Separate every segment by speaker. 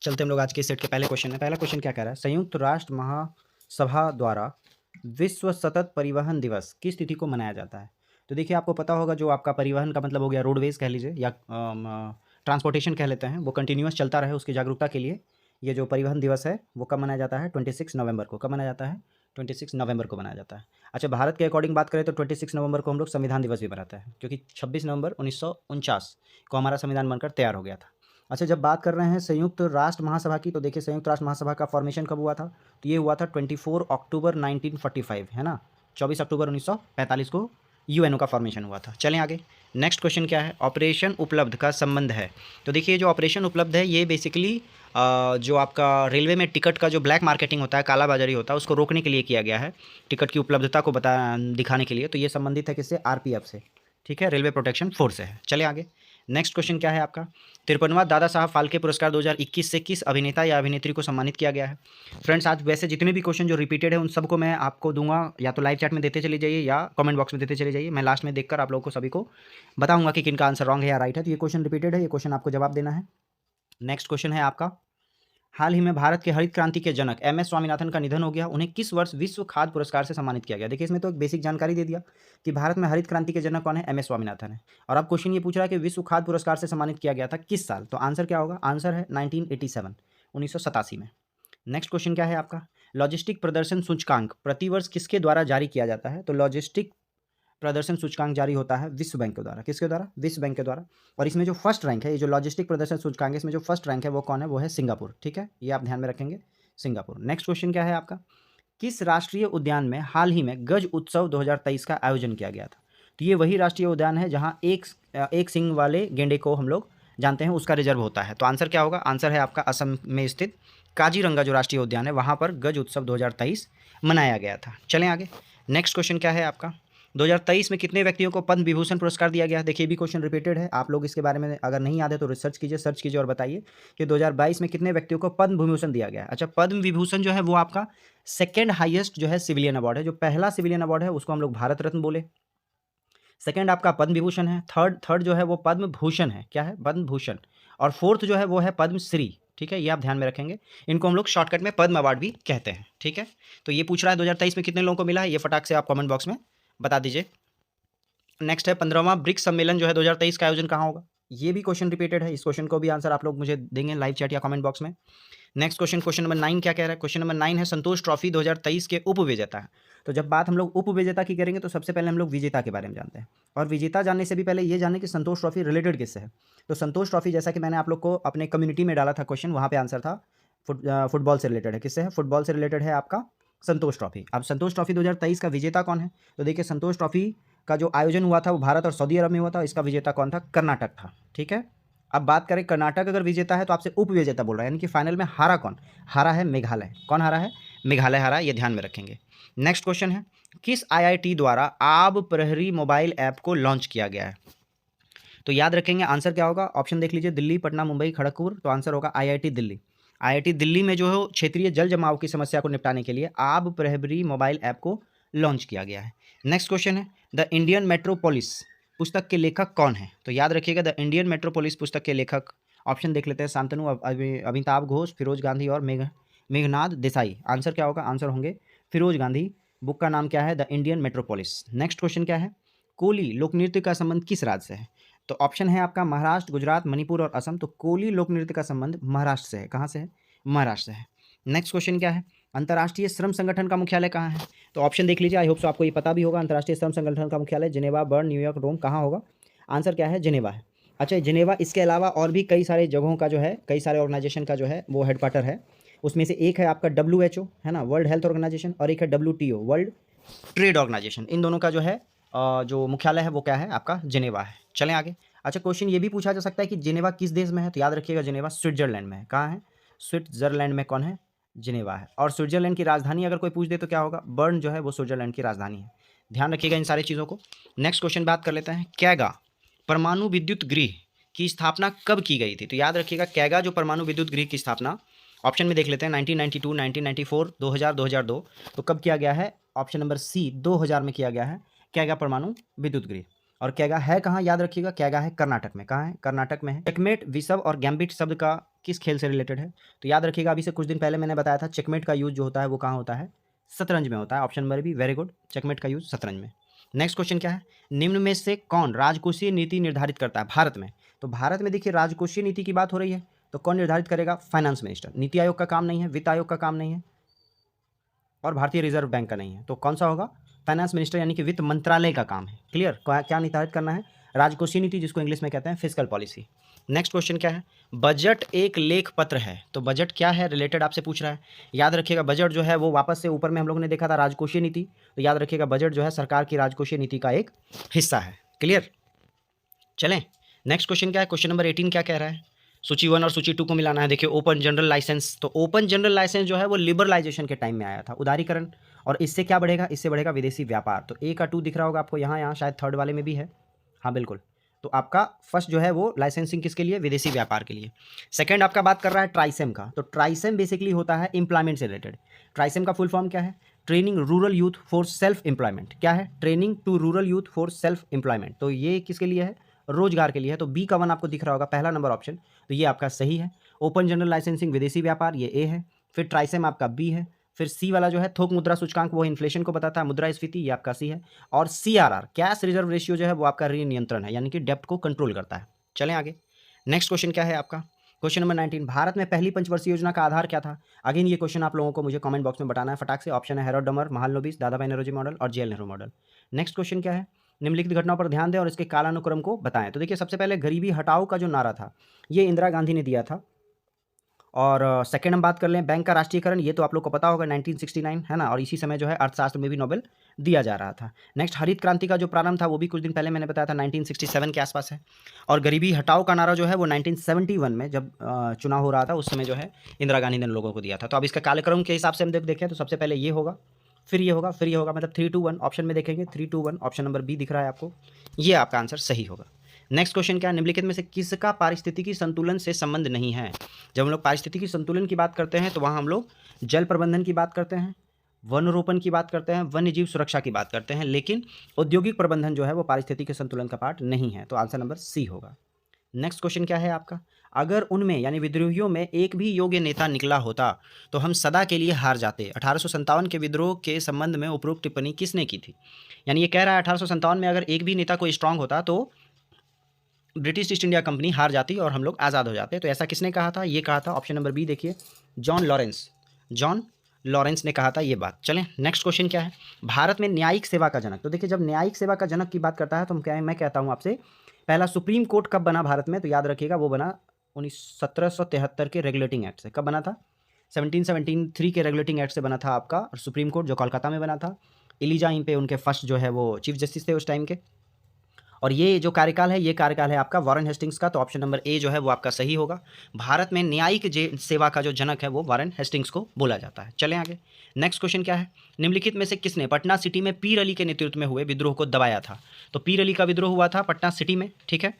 Speaker 1: चलते हम लोग आज के सेट के पहले क्वेश्चन में। पहला क्वेश्चन क्या कह रहा है, संयुक्त राष्ट्र महासभा द्वारा विश्व सतत परिवहन दिवस किस तिथि को मनाया जाता है। तो देखिए आपको पता होगा, जो आपका परिवहन का मतलब हो गया रोडवेज कह लीजिए या ट्रांसपोर्टेशन कह लेते हैं, वो कंटिन्यूअस चलता रहे उसकी जागरूकता के लिए ये जो परिवहन दिवस है वो कब मनाया जाता है, 26 नवंबर को। कब मनाया जाता है, 26 नवंबर को मनाया जाता है। अच्छा, भारत के अकॉर्डिंग बात करें तो 26 नवंबर को हम लोग संविधान दिवस भी मनाते हैं, क्योंकि 26 नवंबर 1949 को हमारा संविधान बनकर तैयार हो गया था। अच्छा, जब बात कर रहे हैं संयुक्त राष्ट्र महासभा की, तो देखिए संयुक्त राष्ट्र महासभा का फॉर्मेशन कब हुआ था, तो ये हुआ था 24 अक्टूबर 1945, है ना। 24 अक्टूबर 1945 को यूएनओ का फॉर्मेशन हुआ था। चलें आगे। नेक्स्ट क्वेश्चन क्या है, ऑपरेशन उपलब्ध का संबंध है। तो देखिए जो ऑपरेशन उपलब्ध है ये बेसिकली जो आपका रेलवे में टिकट का जो ब्लैक मार्केटिंग होता है, कालाबाजारी होता है, उसको रोकने के लिए किया गया है, टिकट की उपलब्धता को दिखाने के लिए। तो ये संबंधित है किससे, आरपीएफ से, ठीक है, रेलवे प्रोटेक्शन फोर्स से है। चले आगे। नेक्स्ट क्वेश्चन क्या है आपका, 53वां दादा साहब फाल्के पुरस्कार 2021 से किस अभिनेता या अभिनेत्री को सम्मानित किया गया है। फ्रेंड्स, आज वैसे जितने भी क्वेश्चन जो रिपीटेड है उन सबको मैं आपको दूंगा, या तो लाइव चैट में देते चले जाइए या कमेंट बॉक्स में देते चले जाइए। मैं लास्ट में देखकर आप लोगों को सभी को बताऊंगा कि किनका आंसर रॉन्ग है या राइट है। तो ये क्वेश्चन रिपीटेड है, ये क्वेश्चन आपको जवाब देना है। नेक्स्ट क्वेश्चन है आपका, हाल ही में भारत के हरित क्रांति के जनक एम.एस. स्वामीनाथन का निधन हो गया, उन्हें किस वर्ष विश्व खाद्य पुरस्कार से सम्मानित किया गया। देखिए इसमें तो एक बेसिक जानकारी दे दिया कि भारत में हरित क्रांति के जनक कौन है, एम.एस. स्वामीनाथन है। और अब क्वेश्चन ये पूछ रहा है कि विश्व खाद्य पुरस्कार से सम्मानित किया गया था किस साल। तो आंसर क्या होगा, आंसर है 1987, 1987 में। नेक्स्ट क्वेश्चन क्या है आपका, लॉजिस्टिक प्रदर्शन सूचकांक प्रतिवर्ष किसके द्वारा जारी किया जाता है। तो लॉजिस्टिक प्रदर्शन सूचकांक जारी होता है विश्व बैंक के द्वारा। किसके द्वारा, विश्व बैंक के द्वारा। और इसमें जो फर्स्ट रैंक है, ये जो लॉजिस्टिक प्रदर्शन सूचकांक है, इसमें जो फर्स्ट रैंक है वो कौन है, वो है सिंगापुर। ठीक है, ये आप ध्यान में रखेंगे, सिंगापुर। नेक्स्ट क्वेश्चन क्या है आपका, किस राष्ट्रीय उद्यान में हाल ही में गज उत्सव 2023 का आयोजन किया गया था। तो ये वही राष्ट्रीय उद्यान है जहाँ एक सींग वाले गेंडे को हम लोग जानते हैं उसका रिजर्व होता है। तो आंसर क्या होगा, आंसर है आपका असम में स्थित काजीरंगा जो राष्ट्रीय उद्यान है, वहाँ पर गज उत्सव 2023 मनाया गया था। चलें आगे। नेक्स्ट क्वेश्चन क्या है आपका, 2023 में कितने व्यक्तियों को पद्म विभूषण पुरस्कार दिया गया। देखिए भी क्वेश्चन रिपीटेड है, आप लोग इसके बारे में अगर नहीं याद है तो रिसर्च कीजिए, सर्च कीजिए और बताइए कि 2022 में कितने व्यक्तियों को पद्म विभूषण दिया गया है। अच्छा, पद्म विभूषण जो है वो आपका सेकेंड हाईएस्ट जो है सिविलियन अवार्ड है। जो पहला सिविलियन अवार्ड है उसको हम लोग भारत रत्न बोले, सेकेंड आपका पद्म विभूषण है, थर्ड जो है वो पद्म भूषण है। क्या है, पद्म भूषण। और फोर्थ जो है वो है पद्म श्री। ठीक है, ये आप ध्यान में रखेंगे, इनको हम लोग शॉर्टकट में पद्म अवार्ड भी कहते हैं। ठीक है, तो ये पूछ रहा है 2023 में कितने लोगों को मिला है, ये फटाक से आप कमेंट बॉक्स में बता दीजिए। नेक्स्ट है 15वां ब्रिक्स सम्मेलन जो है 2023 का आयोजन कहाँ होगा। ये भी क्वेश्चन रिपीटेड है, इस क्वेश्चन को भी आंसर आप लोग मुझे देंगे लाइव चैट या कमेंट बॉक्स में। नेक्स्ट क्वेश्चन, क्वेश्चन नंबर 9 क्या कह रहा है, क्वेश्चन नंबर 9 है संतोष ट्रॉफी 2023 के उपविजेता है। तो जब बात हम लोग उपविजेता की करेंगे तो सबसे पहले हम लोग विजेता के बारे में जानते हैं, और विजेता जानने से भी पहले ये जाने कि संतोष ट्रॉफी रिलेटेड किससे है। तो संतोष ट्रॉफी, जैसा कि मैंने आप लोग को अपने कम्युनिटी में डाला था क्वेश्चन, वहाँ पे आंसर था फुटबॉल से रिलेटेड है। किससे है, फुटबॉल से रिलेटेड है आपका संतोष ट्रॉफी। अब संतोष ट्रॉफी 2023 का विजेता कौन है, तो देखिए संतोष ट्रॉफी का जो आयोजन हुआ था वो भारत और सऊदी अरब में हुआ था। इसका विजेता कौन था, कर्नाटक था। ठीक है, अब बात करें कर्नाटक अगर विजेता है तो आपसे उप विजेता बोल रहा है, यानी कि फाइनल में हारा कौन, हारा है मेघालय। कौन हारा है, मेघालय हारा, ये ध्यान में रखेंगे। नेक्स्ट क्वेश्चन है, किस आईआईटी द्वारा आब प्रहरी मोबाइल ऐप को लॉन्च किया गया है। तो याद रखेंगे आंसर क्या होगा, ऑप्शन देख लीजिए, दिल्ली, पटना, मुंबई, खड़गपुर। तो आंसर होगा आईआईटी दिल्ली। आईआईटी दिल्ली में जो है क्षेत्रीय जल जमाव की समस्या को निपटाने के लिए आब प्रहरी मोबाइल ऐप को लॉन्च किया गया है। नेक्स्ट क्वेश्चन है, द इंडियन मेट्रोपोलिस पुस्तक के लेखक कौन है। तो याद रखिएगा, द इंडियन मेट्रोपोलिस पुस्तक के लेखक, ऑप्शन देख लेते हैं, शांतनु, अमिताभ घोष, फिरोज गांधी और मेघनाद देसाई। आंसर क्या होगा, आंसर होंगे फिरोज गांधी। बुक का नाम क्या है, the Indian metropolis. Next question क्या है, कोली लोक नृत्य का संबंध किस राज्य से है। तो ऑप्शन है आपका महाराष्ट्र, गुजरात, मणिपुर और असम। तो कोली लोक नृत्य का संबंध महाराष्ट्र से है। कहाँ से है, महाराष्ट्र से है। नेक्स्ट क्वेश्चन क्या है, अंतर्राष्ट्रीय श्रम संगठन का मुख्यालय कहाँ है। तो ऑप्शन देख लीजिए, आई होप सो आपको ये पता भी होगा। अंतर्राष्ट्रीय श्रम संगठन का मुख्यालय जिनेवा, बर्न, न्यूयॉर्क, रोम, कहाँ होगा। आंसर क्या है, जिनेवा है। अच्छा, जिनेवा, इसके अलावा और भी कई सारे जगहों का जो है, कई सारे ऑर्गेनाइजेशन का जो है वो हेडक्वार्टर है। उसमें से एक है आपका WHO, है ना, वर्ल्ड हेल्थ ऑर्गेनाइजेशन, और एक है WTO, वर्ल्ड ट्रेड ऑर्गेनाइजेशन। इन दोनों का जो है जो मुख्यालय है वो क्या है, आपका जिनेवा है। चलें आगे। अच्छा, क्वेश्चन ये भी पूछा जा सकता है कि जिनेवा किस देश में है। तो याद रखिएगा, जिनेवा स्विट्जरलैंड में है। कहाँ है, स्विट्जरलैंड में कौन है, जिनेवा है। और स्विट्जरलैंड की राजधानी अगर कोई पूछ दे तो क्या होगा, बर्न जो है वो स्विट्जरलैंड की राजधानी है। ध्यान रखिएगा इन सारी चीज़ों को। नेक्स्ट क्वेश्चन बात कर लेते हैं, कैगा परमाणु विद्युत गृह की स्थापना कब की गई थी। तो याद रखिएगा, कैगा जो परमाणु विद्युत गृह की स्थापना, ऑप्शन में देख लेते हैं, 1992, 1994, 2000, 2002। तो कब किया गया है, ऑप्शन नंबर सी, 2000 में किया गया है कैगा परमाणु विद्युत गृह। और कैगा है कहाँ, याद रखिएगा, कैगा है कर्नाटक में। कहाँ है, कर्नाटक में है। चेकमेट, विशव और गैम्बिट शब्द का किस खेल से रिलेटेड है? तो याद रखिएगा, अभी से कुछ दिन पहले मैंने बताया था चेकमेट का यूज़ जो होता है वो कहाँ होता है? शतरंज में होता है। Option number B, very good, checkmate का यूज़ शतरंज में। नेक्स्ट क्वेश्चन क्या है? निम्न में से कौन राजकोषीय नीति निर्धारित करता है भारत में? तो भारत में देखिए राजकोषीय नीति की बात हो रही है, तो कौन निर्धारित करेगा? Finance minister. नीति आयोग का काम नहीं है, वित्त आयोग का काम नहीं है, और भारतीय रिजर्व बैंक का नहीं है, तो कौन सा होगा? फाइनेंस मिनिस्टर यानी कि वित्त मंत्रालय का काम है। क्लियर? क्या निर्धारित करना है? राजकोषीय नीति, जिसको इंग्लिश में कहते हैं फिस्कल पॉलिसी। नेक्स्ट क्वेश्चन क्या है? बजट एक लेख पत्र है, तो बजट क्या है रिलेटेड आपसे पूछ रहा है। याद रखिएगा बजट जो है वो वापस से ऊपर में हम लोगों ने देखा था राजकोषीय नीति, तो याद रखिएगा बजट जो है सरकार की राजकोषीय नीति का एक हिस्सा है। क्लियर? चलें, नेक्स्ट क्वेश्चन क्या है? क्वेश्चन नंबर 18 क्या कह रहा है? सूची 1 और सूची 2 को मिलाना है। देखिए ओपन जनरल लाइसेंस, तो ओपन जनरल लाइसेंस जो है वो लिबरलाइजेशन के टाइम में आया था, उदारीकरण, और इससे क्या बढ़ेगा? इससे बढ़ेगा विदेशी व्यापार। तो ए का 2 दिख रहा होगा आपको यहाँ शायद थर्ड वाले में भी है। हाँ बिल्कुल, तो आपका फर्स्ट जो है वो लाइसेंसिंग किसके लिए? विदेशी व्यापार के लिए। सेकंड आपका बात कर रहा है ट्राइसेम का, तो ट्राइसेम बेसिकली होता है एम्प्लॉयमेंट से रिलेटेड। ट्राइसेम का फुल फॉर्म क्या है? Training rural youth for self employment. क्या है? Training to rural youth for self employment. तो ये किसके लिए है? रोजगार के लिए है। तो बी का 1 आपको दिख रहा होगा, पहला नंबर ऑप्शन, तो ये आपका सही है। ओपन जनरल लाइसेंसिंग विदेशी व्यापार, ये ए है। फिर ट्राइसेम आपका बी है। फिर सी वाला जो है थोक मुद्रा सूचकांक, वो इन्फ्लेशन को बताता है, मुद्रास्फीति, ये आपका सी है। और सीआरआर कैश रिजर्व रेशियो जो है वो आपका ऋण नियंत्रण है, यानी कि डेप्ट को कंट्रोल करता है। चलें आगे, नेक्स्ट क्वेश्चन क्या है आपका? क्वेश्चन नंबर 19, भारत में पहली पंचवर्षीय योजना का आधार क्या था? अगेन ये क्वेश्चन आप लोगों को मुझे कमेंट बॉक्स में बताना है फटाक से। ऑप्शन है हेरोड डमर, महालनोबिस, दादाभाई नौरोजी मॉडल और JL Nehru model. Next question क्या है? निम्नलिखित घटनाओं पर ध्यान दें और इसके कालानुक्रम को बताएं। तो देखिए सबसे पहले गरीबी हटाओ का जो नारा था ये इंदिरा गांधी ने दिया था। और सेकंड हम बात कर लें बैंक का राष्ट्रीयकरण, ये तो आप लोग को पता होगा 1969 है ना, और इसी समय जो है अर्थशास्त्र में भी नोबेल दिया जा रहा था। नेक्स्ट हरित क्रांति का जो प्रारंभ था वो भी कुछ दिन पहले मैंने बताया था 1967 के आसपास है। और गरीबी हटाओ का नारा जो है वो 1971 में जब चुनाव हो रहा था उस समय जो है इंदिरा गांधी ने लोगों को दिया था। तो अब इसका कार्यक्रम के हिसाब से हम देखें तो सबसे पहले ये होगा, फिर ये होगा, फिर ये होगा, मतलब 3 2 1 ऑप्शन में देखेंगे 3 2 1, ऑप्शन नंबर बी दिख रहा है आपको, ये आपका आंसर सही होगा। नेक्स्ट क्वेश्चन क्या है? निम्नलिखित में से किसका पारिस्थितिकी संतुलन से संबंध नहीं है? जब हम लोग पारिस्थितिकी संतुलन की बात करते हैं तो वहाँ हम लोग जल प्रबंधन की बात करते हैं, वन रोपण की बात करते हैं, वन्य जीव सुरक्षा की बात करते हैं, लेकिन औद्योगिक प्रबंधन जो है वो पारिस्थितिकी संतुलन का पार्ट नहीं है, तो आंसर नंबर सी होगा। नेक्स्ट क्वेश्चन क्या है आपका? अगर उनमें यानी विद्रोहियों में एक भी योग्य नेता निकला होता तो हम सदा के लिए हार जाते। 1857 के विद्रोह के संबंध में उपरोक्त टिप्पणी किसने की थी? यानी ये कह रहा है 1857 में अगर एक भी नेता कोई स्ट्रांग होता तो ब्रिटिश ईस्ट इंडिया कंपनी हार जाती और हम लोग आज़ाद हो जाते। तो ऐसा किसने कहा था? ये कहा था ऑप्शन नंबर बी देखिए, जॉन लॉरेंस। जॉन लॉरेंस ने कहा था ये बात। चलें नेक्स्ट क्वेश्चन क्या है? भारत में न्यायिक सेवा का जनक। तो देखिए जब न्यायिक सेवा का जनक की बात करता है तो मैं कहता हूँ आपसे, पहला सुप्रीम कोर्ट कब बना भारत में? तो याद रखिएगा वो बना 1773 के रेगुलेटिंग एक्ट से। कब बना था? 1773 के रेगुलेटिंग एक्ट से बना था आपका, और सुप्रीम कोर्ट जो कोलकाता में बना था। इलीजा इंपे उनके फर्स्ट जो है वो चीफ जस्टिस थे उस टाइम के। और ये जो कार्यकाल है ये कार्यकाल है आपका वॉरेन हेस्टिंग्स का, तो ऑप्शन नंबर ए जो है वो आपका सही होगा। भारत में न्यायिक सेवा का जो जनक है वो वॉरेन हेस्टिंग्स को बोला जाता है। चलें आगे, नेक्स्ट क्वेश्चन क्या है? निम्नलिखित में से किसने पटना सिटी में पीर अली के नेतृत्व में हुए विद्रोह को दबाया था? तो पीर अली का विद्रोह हुआ था पटना सिटी में, ठीक है,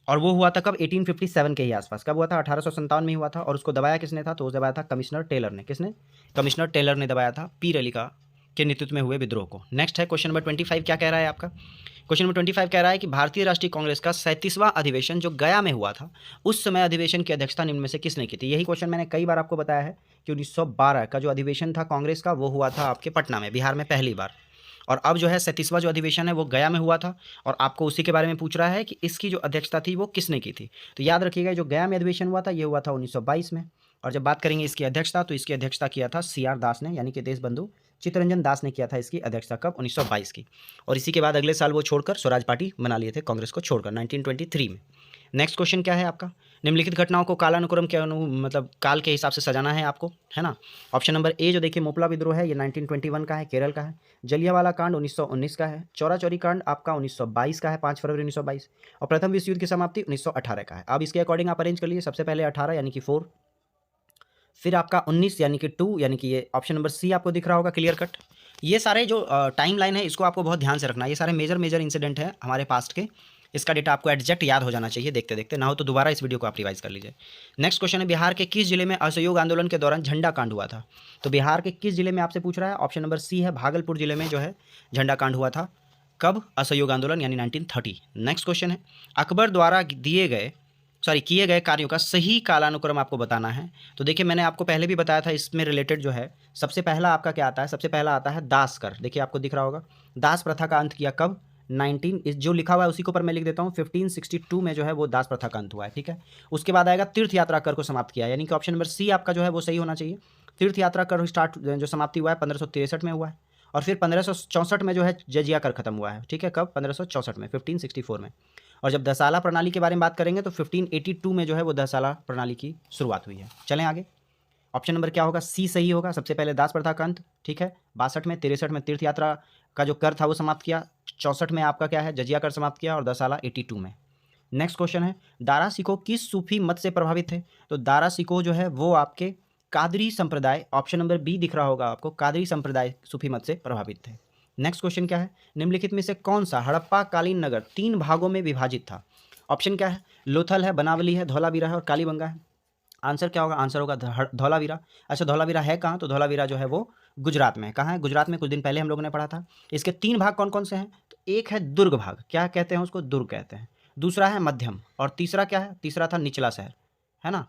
Speaker 1: और वो हुआ था कब? 1857 के ही आसपास। कब हुआ था? 1857 में हुआ था। और उसको दबाया किसने था? तो उसे दबाया था कमिश्नर टेलर ने। किसने? कमिश्नर टेलर ने दबाया था पीर अली का के नेतृत्व में हुए विद्रोह को। नेक्स्ट है क्वेश्चन नंबर 25, क्या कह रहा है आपका? क्वेश्चन नंबर 25 कह रहा है कि भारतीय राष्ट्रीय कांग्रेस का 37वां अधिवेशन जो गया में हुआ था उस समय अधिवेशन की अध्यक्षता निम्न में से किसने की थी? यही क्वेश्चन मैंने कई बार आपको बताया है कि 1912 का जो अधिवेशन था कांग्रेस का वो हुआ था आपके पटना में, बिहार में पहली बार। और अब जो है 37वां जो अधिवेशन है वो गया में हुआ था, और आपको उसी के बारे में पूछ रहा है कि इसकी जो अध्यक्षता थी वो किसने की थी। तो याद रखिएगा जो गया में अधिवेशन हुआ था ये हुआ था 1922 में। और जब बात करेंगे इसकी अध्यक्षता तो इसकी अध्यक्षता किया था CR दास ने, यानी कि देश बंधु चित्तरंजन दास ने किया था इसकी अध्यक्षता। कब? 1922 की। और इसी के बाद अगले साल वो छोड़कर स्वराज पार्टी बना लिए थे कांग्रेस को छोड़कर 1923 में। नेक्स्ट क्वेश्चन क्या है आपका? निम्नलिखित घटनाओं को कालानुक्रम के मतलब काल के हिसाब से सजाना है आपको, है ना। ऑप्शन नंबर ए जो देखिए मोपला विद्रोह है ये 1921 का है, केरल का है। जलियांवाला कांड 1919 का है। चौरा चौरी कांड आपका 1922 का है, 5 फरवरी 1922। और प्रथम विश्व युद्ध की समाप्ति 1918 का है। अब इसके अकॉर्डिंग आप अरेंज कर लीजिए, सबसे पहले 18 यानी कि 4, फिर आपका 19 यानी कि 2, यानी कि ये ऑप्शन नंबर सी आपको दिख रहा होगा क्लियर कट। ये सारे जो टाइम लाइन है इसको आपको बहुत ध्यान से रखना है, ये सारे मेजर इंसिडेंट है हमारे पास्ट के, इसका डेटा आपको एग्जैक्ट याद हो जाना चाहिए देखते देखते, ना हो तो दोबारा इस वीडियो को आप रिवाइज कर लीजिए। नेक्स्ट क्वेश्चन है बिहार के किस जिले में असहयोग आंदोलन के दौरान झंडा कांड हुआ था? तो बिहार के किस जिले में आपसे पूछ रहा है? ऑप्शन नंबर सी है भागलपुर जिले में जो है झंडा कांड हुआ था। कब? असहयोग आंदोलन यानी 1930। नेक्स्ट क्वेश्चन है अकबर द्वारा दिए गए सॉरी किए गए कार्यों का सही कालानुक्रम आपको बताना है। तो देखिए मैंने आपको पहले भी बताया था, इसमें रिलेटेड जो है सबसे पहला आपका क्या आता है, सबसे पहला आता है दास कर। देखिए आपको दिख रहा होगा, दास प्रथा का अंत किया कब, 19 इस जो लिखा हुआ है उसी के ऊपर मैं लिख देता हूँ, 1562 में जो है वो दास प्रथा का अंत हुआ है, ठीक है। उसके बाद आएगा तीर्थ यात्रा कर को समाप्त किया, यानी कि ऑप्शन नंबर सी आपका जो है वो सही होना चाहिए। तीर्थ यात्रा कर स्टार्ट जो समाप्ति हुआ है 1563 में हुआ है, और फिर 1564 में जो है जजिया कर खत्म हुआ है, ठीक है। कब, 1564 में, 1564 में। और जब दसाला प्रणाली के बारे में बात करेंगे तो 1582 में जो है वो दसाला प्रणाली की शुरुआत हुई है। चलें आगे, ऑप्शन नंबर क्या होगा, सी सही होगा। सबसे पहले दास प्रथा का अंत, ठीक है, 62 में, 63 में तीर्थ यात्रा का जो कर था वो समाप्त किया, 64 में आपका क्या है जजिया कर समाप्त किया, और दसाला 82 में। नेक्स्ट क्वेश्चन है, दारा सिकोह किस सूफी मत से प्रभावित थे। तो दारा सिकोह जो है वो आपके कादरी संप्रदाय, ऑप्शन नंबर बी दिख रहा होगा आपको, कादरी संप्रदाय सूफी मत से प्रभावित थे। नेक्स्ट क्वेश्चन क्या है, निम्नलिखित में से कौन सा हड़प्पा कालीन नगर 3 भागों में विभाजित था। ऑप्शन क्या है, लोथल है, बनावली है, धौलावीरा है और कालीबंगा है। आंसर क्या होगा, आंसर होगा धौलावीरा। अच्छा धौलावीरा है कहाँ, तो धौलावीरा जो है वो गुजरात में है। कहाँ है, गुजरात में, कुछ दिन पहले हम लोगों ने पढ़ा था। इसके 3 भाग कौन कौन से हैं, तो एक है दुर्ग भाग, क्या कहते हैं उसको, दुर्ग कहते हैं। दूसरा है मध्यम, और तीसरा क्या है, तीसरा था निचला शहर, है ना।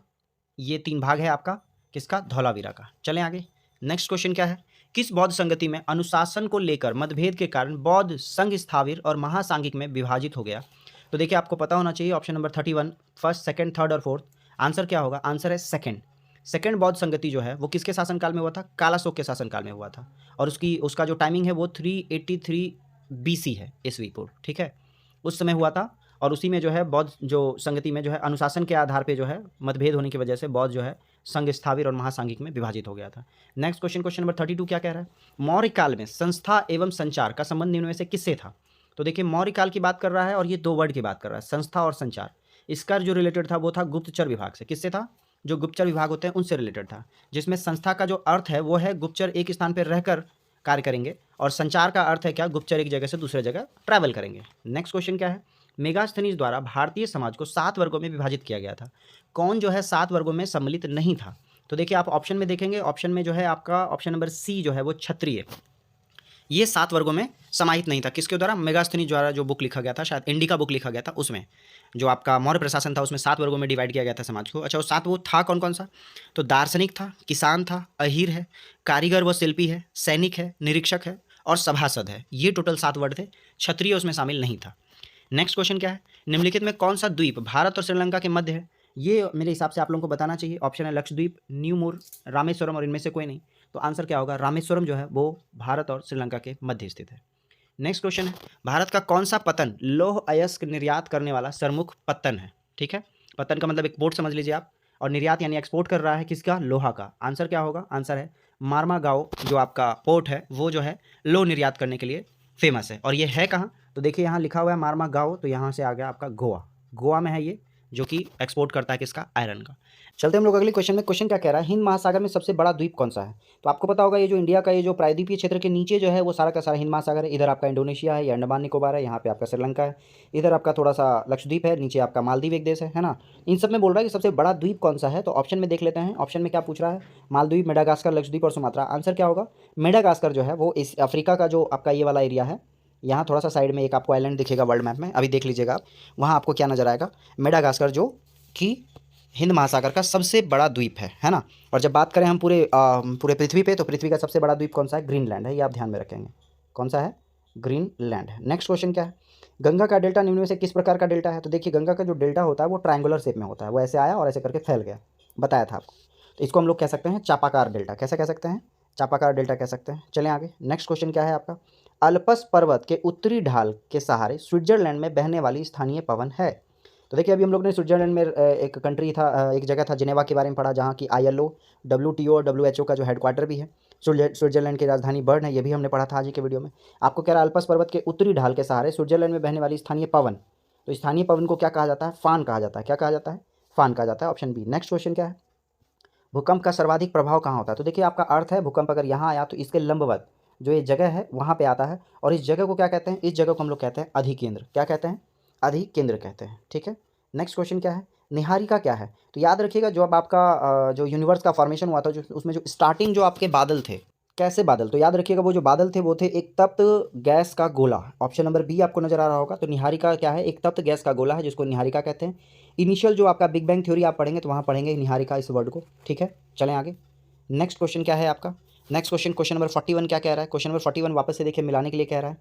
Speaker 1: ये 3 भाग है आपका किसका, धौलावीरा का। चलें आगे, नेक्स्ट क्वेश्चन क्या है, किस बौद्ध संगति में अनुशासन को लेकर मतभेद के कारण बौद्ध संघ स्थाविर और महासांगिक में विभाजित हो गया। तो देखिए आपको पता होना चाहिए, option number 31, first, second, third और फोर्थ। आंसर क्या होगा, आंसर है सेकंड। सेकंड बौद्ध संगति जो है वो किसके शासनकाल में हुआ था, कालाशोक के शासनकाल में हुआ था, और उसका जो टाइमिंग है वो 383 BC है, ईस्वी पूर्व, ठीक है, उस समय हुआ था। और उसी में जो है बौद्ध जो संगति में जो है अनुशासन के आधार पे जो है मतभेद होने की वजह से बौद्ध जो है संघ स्थाविर और महासांगिक में विभाजित हो गया था। नेक्स्ट क्वेश्चन, क्वेश्चन नंबर 32 क्या कह रहा है, मौर्य काल में संस्था एवं संचार का संबंध निम्न में से किससे था। तो देखिए मौर्य काल की बात कर रहा है और ये 2 वर्ड की बात कर रहा है, संस्था और संचार। इसका जो रिलेटेड था वो था गुप्तचर विभाग से। किससे था, जो गुप्तचर विभाग होते हैं उनसे रिलेटेड था, जिसमें संस्था का जो अर्थ है वो है गुप्तचर एक स्थान पर रहकर कार्य करेंगे, और संचार का अर्थ है क्या, गुप्तचर एक जगह से दूसरे जगह ट्रैवल करेंगे। नेक्स्ट क्वेश्चन क्या है, मेगास्थनीज द्वारा भारतीय समाज को 7 वर्गों में विभाजित किया गया था। कौन जो है 7 वर्गों में सम्मिलित नहीं था। तो देखिए आप ऑप्शन में देखेंगे, ऑप्शन में जो है आपका ऑप्शन नंबर सी जो है वो क्षत्रिय, ये 7 वर्गों में समाहित नहीं था। किसके द्वारा, मेगास्थनीज द्वारा जो बुक लिखा गया था, शायद इंडिका बुक लिखा गया था, उसमें जो आपका मौर्य प्रशासन था उसमें 7 वर्गों में डिवाइड किया गया था समाज को। अच्छा वो 7 वो था कौन कौन सा, तो दार्शनिक था, किसान था, अहीर है, कारीगर व शिल्पी है, सैनिक है, निरीक्षक है और सभासद है। ये टोटल 7 वर्ड थे, क्षत्रिय उसमें शामिल नहीं था। नेक्स्ट क्वेश्चन क्या है, निम्नलिखित में कौन सा द्वीप भारत और श्रीलंका के मध्य है। ये मेरे हिसाब से आप लोगों को बताना चाहिए। ऑप्शन है लक्षद्वीप, न्यूमूर, रामेश्वरम और इनमें से कोई नहीं। तो आंसर क्या होगा, रामेश्वरम जो है वो भारत और श्रीलंका के मध्य स्थित है। नेक्स्ट क्वेश्चन है, भारत का कौन सा पतन लौह अयस्क निर्यात करने वाला सरमुख पत्तन है। ठीक है, पतन का मतलब एक पोर्ट समझ लीजिए आप, और निर्यात यानी एक्सपोर्ट कर रहा है किसका, लोहा का। आंसर क्या होगा, आंसर है मारमागांव जो आपका पोर्ट है वो जो है लोह निर्यात करने के लिए फेमस है। और ये है कहाँ, तो देखिए यहाँ लिखा हुआ है मारमागांव, तो यहाँ से आ गया आपका गोवा, गोवा में है ये, जो कि एक्सपोर्ट करता है किसका, आयरन का। चलते हम लोग अगले क्वेश्चन में। क्वेश्चन क्या कह रहा है, हिंद महासागर में सबसे बड़ा द्वीप कौन सा है। तो आपको पता होगा ये जो इंडिया का ये जो प्रायद्वीपीय क्षेत्र के नीचे जो है वो सारा का सारा हिंद महासागर है। इधर आपका इंडोनेशिया है, ये अंडमान निकोबार है, यहाँ पे आपका श्रीलंका है, इधर आपका थोड़ा सा लक्षद्वीप है, नीचे आपका मालदीव एक देश है ना। इन सब में बोल रहा है कि सबसे बड़ा द्वीप कौन सा है। तो ऑप्शन में देख लेते हैं, ऑप्शन में क्या पूछ रहा है, मालदीव, मेडागास्कर, लक्षद्वीप और सुमात्रा। आंसर क्या होगा, मेडागास्कर जो है वो इस अफ्रीका का जो आपका ये वाला एरिया है, यहाँ थोड़ा सा साइड में एक आपको आइलैंड दिखेगा वर्ल्ड मैप में, अभी देख लीजिएगा आप, वहाँ आपको क्या नजर आएगा, मेडागास्कर, जो कि हिंद महासागर का सबसे बड़ा द्वीप है ना। और जब बात करें हम पूरे पृथ्वी पे, तो पृथ्वी का सबसे बड़ा द्वीप कौन सा है, ग्रीनलैंड है, ये आप ध्यान में रखेंगे, कौन सा है, ग्रीनलैंड है। नेक्स्ट क्वेश्चन क्या है, गंगा का डेल्टा निम्न में से किस प्रकार का डेल्टा है। तो देखिए गंगा का जो डेल्टा होता है वो ट्रायंगुलर शेप में होता है, वो ऐसे आया और ऐसे करके फैल गया, बताया था आपको। तो इसको हम लोग कह सकते हैं चापाकार डेल्टा। कैसे कह सकते हैं, चापाकार डेल्टा कह सकते हैं। चलें आगे, नेक्स्ट क्वेश्चन क्या है आपका, अल्पस पर्वत के उत्तरी ढाल के सहारे स्विट्जरलैंड में बहने वाली स्थानीय पवन है। तो देखिए अभी हम लोग ने स्विट्जरलैंड में एक कंट्री था, एक जगह था जिनेवा के बारे में पढ़ा, जहाँ की ILO, WTO और WHO का जो हेडक्वार्टर भी है। स्विट्जरलैंड की राजधानी बर्न है, ये भी हमने पढ़ा था आज ही के वीडियो में। आपको कह रहा है अल्पस पर्वत के उत्तरी ढाल के सहारे स्विट्जरलैंड में बहने वाली स्थानीय पवन। तो स्थानीय पवन को क्या कहा जाता है, फान कहा जाता है। क्या कहा जाता है, फान कहा जाता है, ऑप्शन बी। नेक्स्ट क्वेश्चन क्या है, भूकंप का सर्वाधिक प्रभाव कहाँ होता है। तो देखिए आपका अर्थ है भूकंप अगर यहाँ आया तो इसके लंबवत जो ये जगह है वहाँ पे आता है, और इस जगह को क्या कहते हैं, इस जगह को हम लोग कहते हैं अधिकेंद्र। क्या कहते हैं, अधिकेंद्र कहते हैं। ठीक है, नेक्स्ट क्वेश्चन क्या है, निहारिका क्या है। तो याद रखिएगा जो अब आपका जो यूनिवर्स का फॉर्मेशन हुआ था, जो उसमें जो स्टार्टिंग जो आपके बादल थे, कैसे बादल, तो याद रखिएगा वो जो बादल थे वो थे एक तप्त गैस का गोला। ऑप्शन नंबर बी आपको नजर आ रहा होगा। तो निहारिका क्या है, एक तप्त गैस का गोला है जिसको निहारिका कहते हैं। इनिशियल जो आपका बिग बैंग थ्योरी आप पढ़ेंगे तो वहाँ पढ़ेंगे निहारिका इस वर्ड को, ठीक है। चलें आगे। नेक्स्ट क्वेश्चन क्या है आपका? नेक्स्ट क्वेश्चन नंबर 41 क्या कह रहा है? क्वेश्चन नंबर 41 वापस से देखिए मिलाने के लिए कह रहा है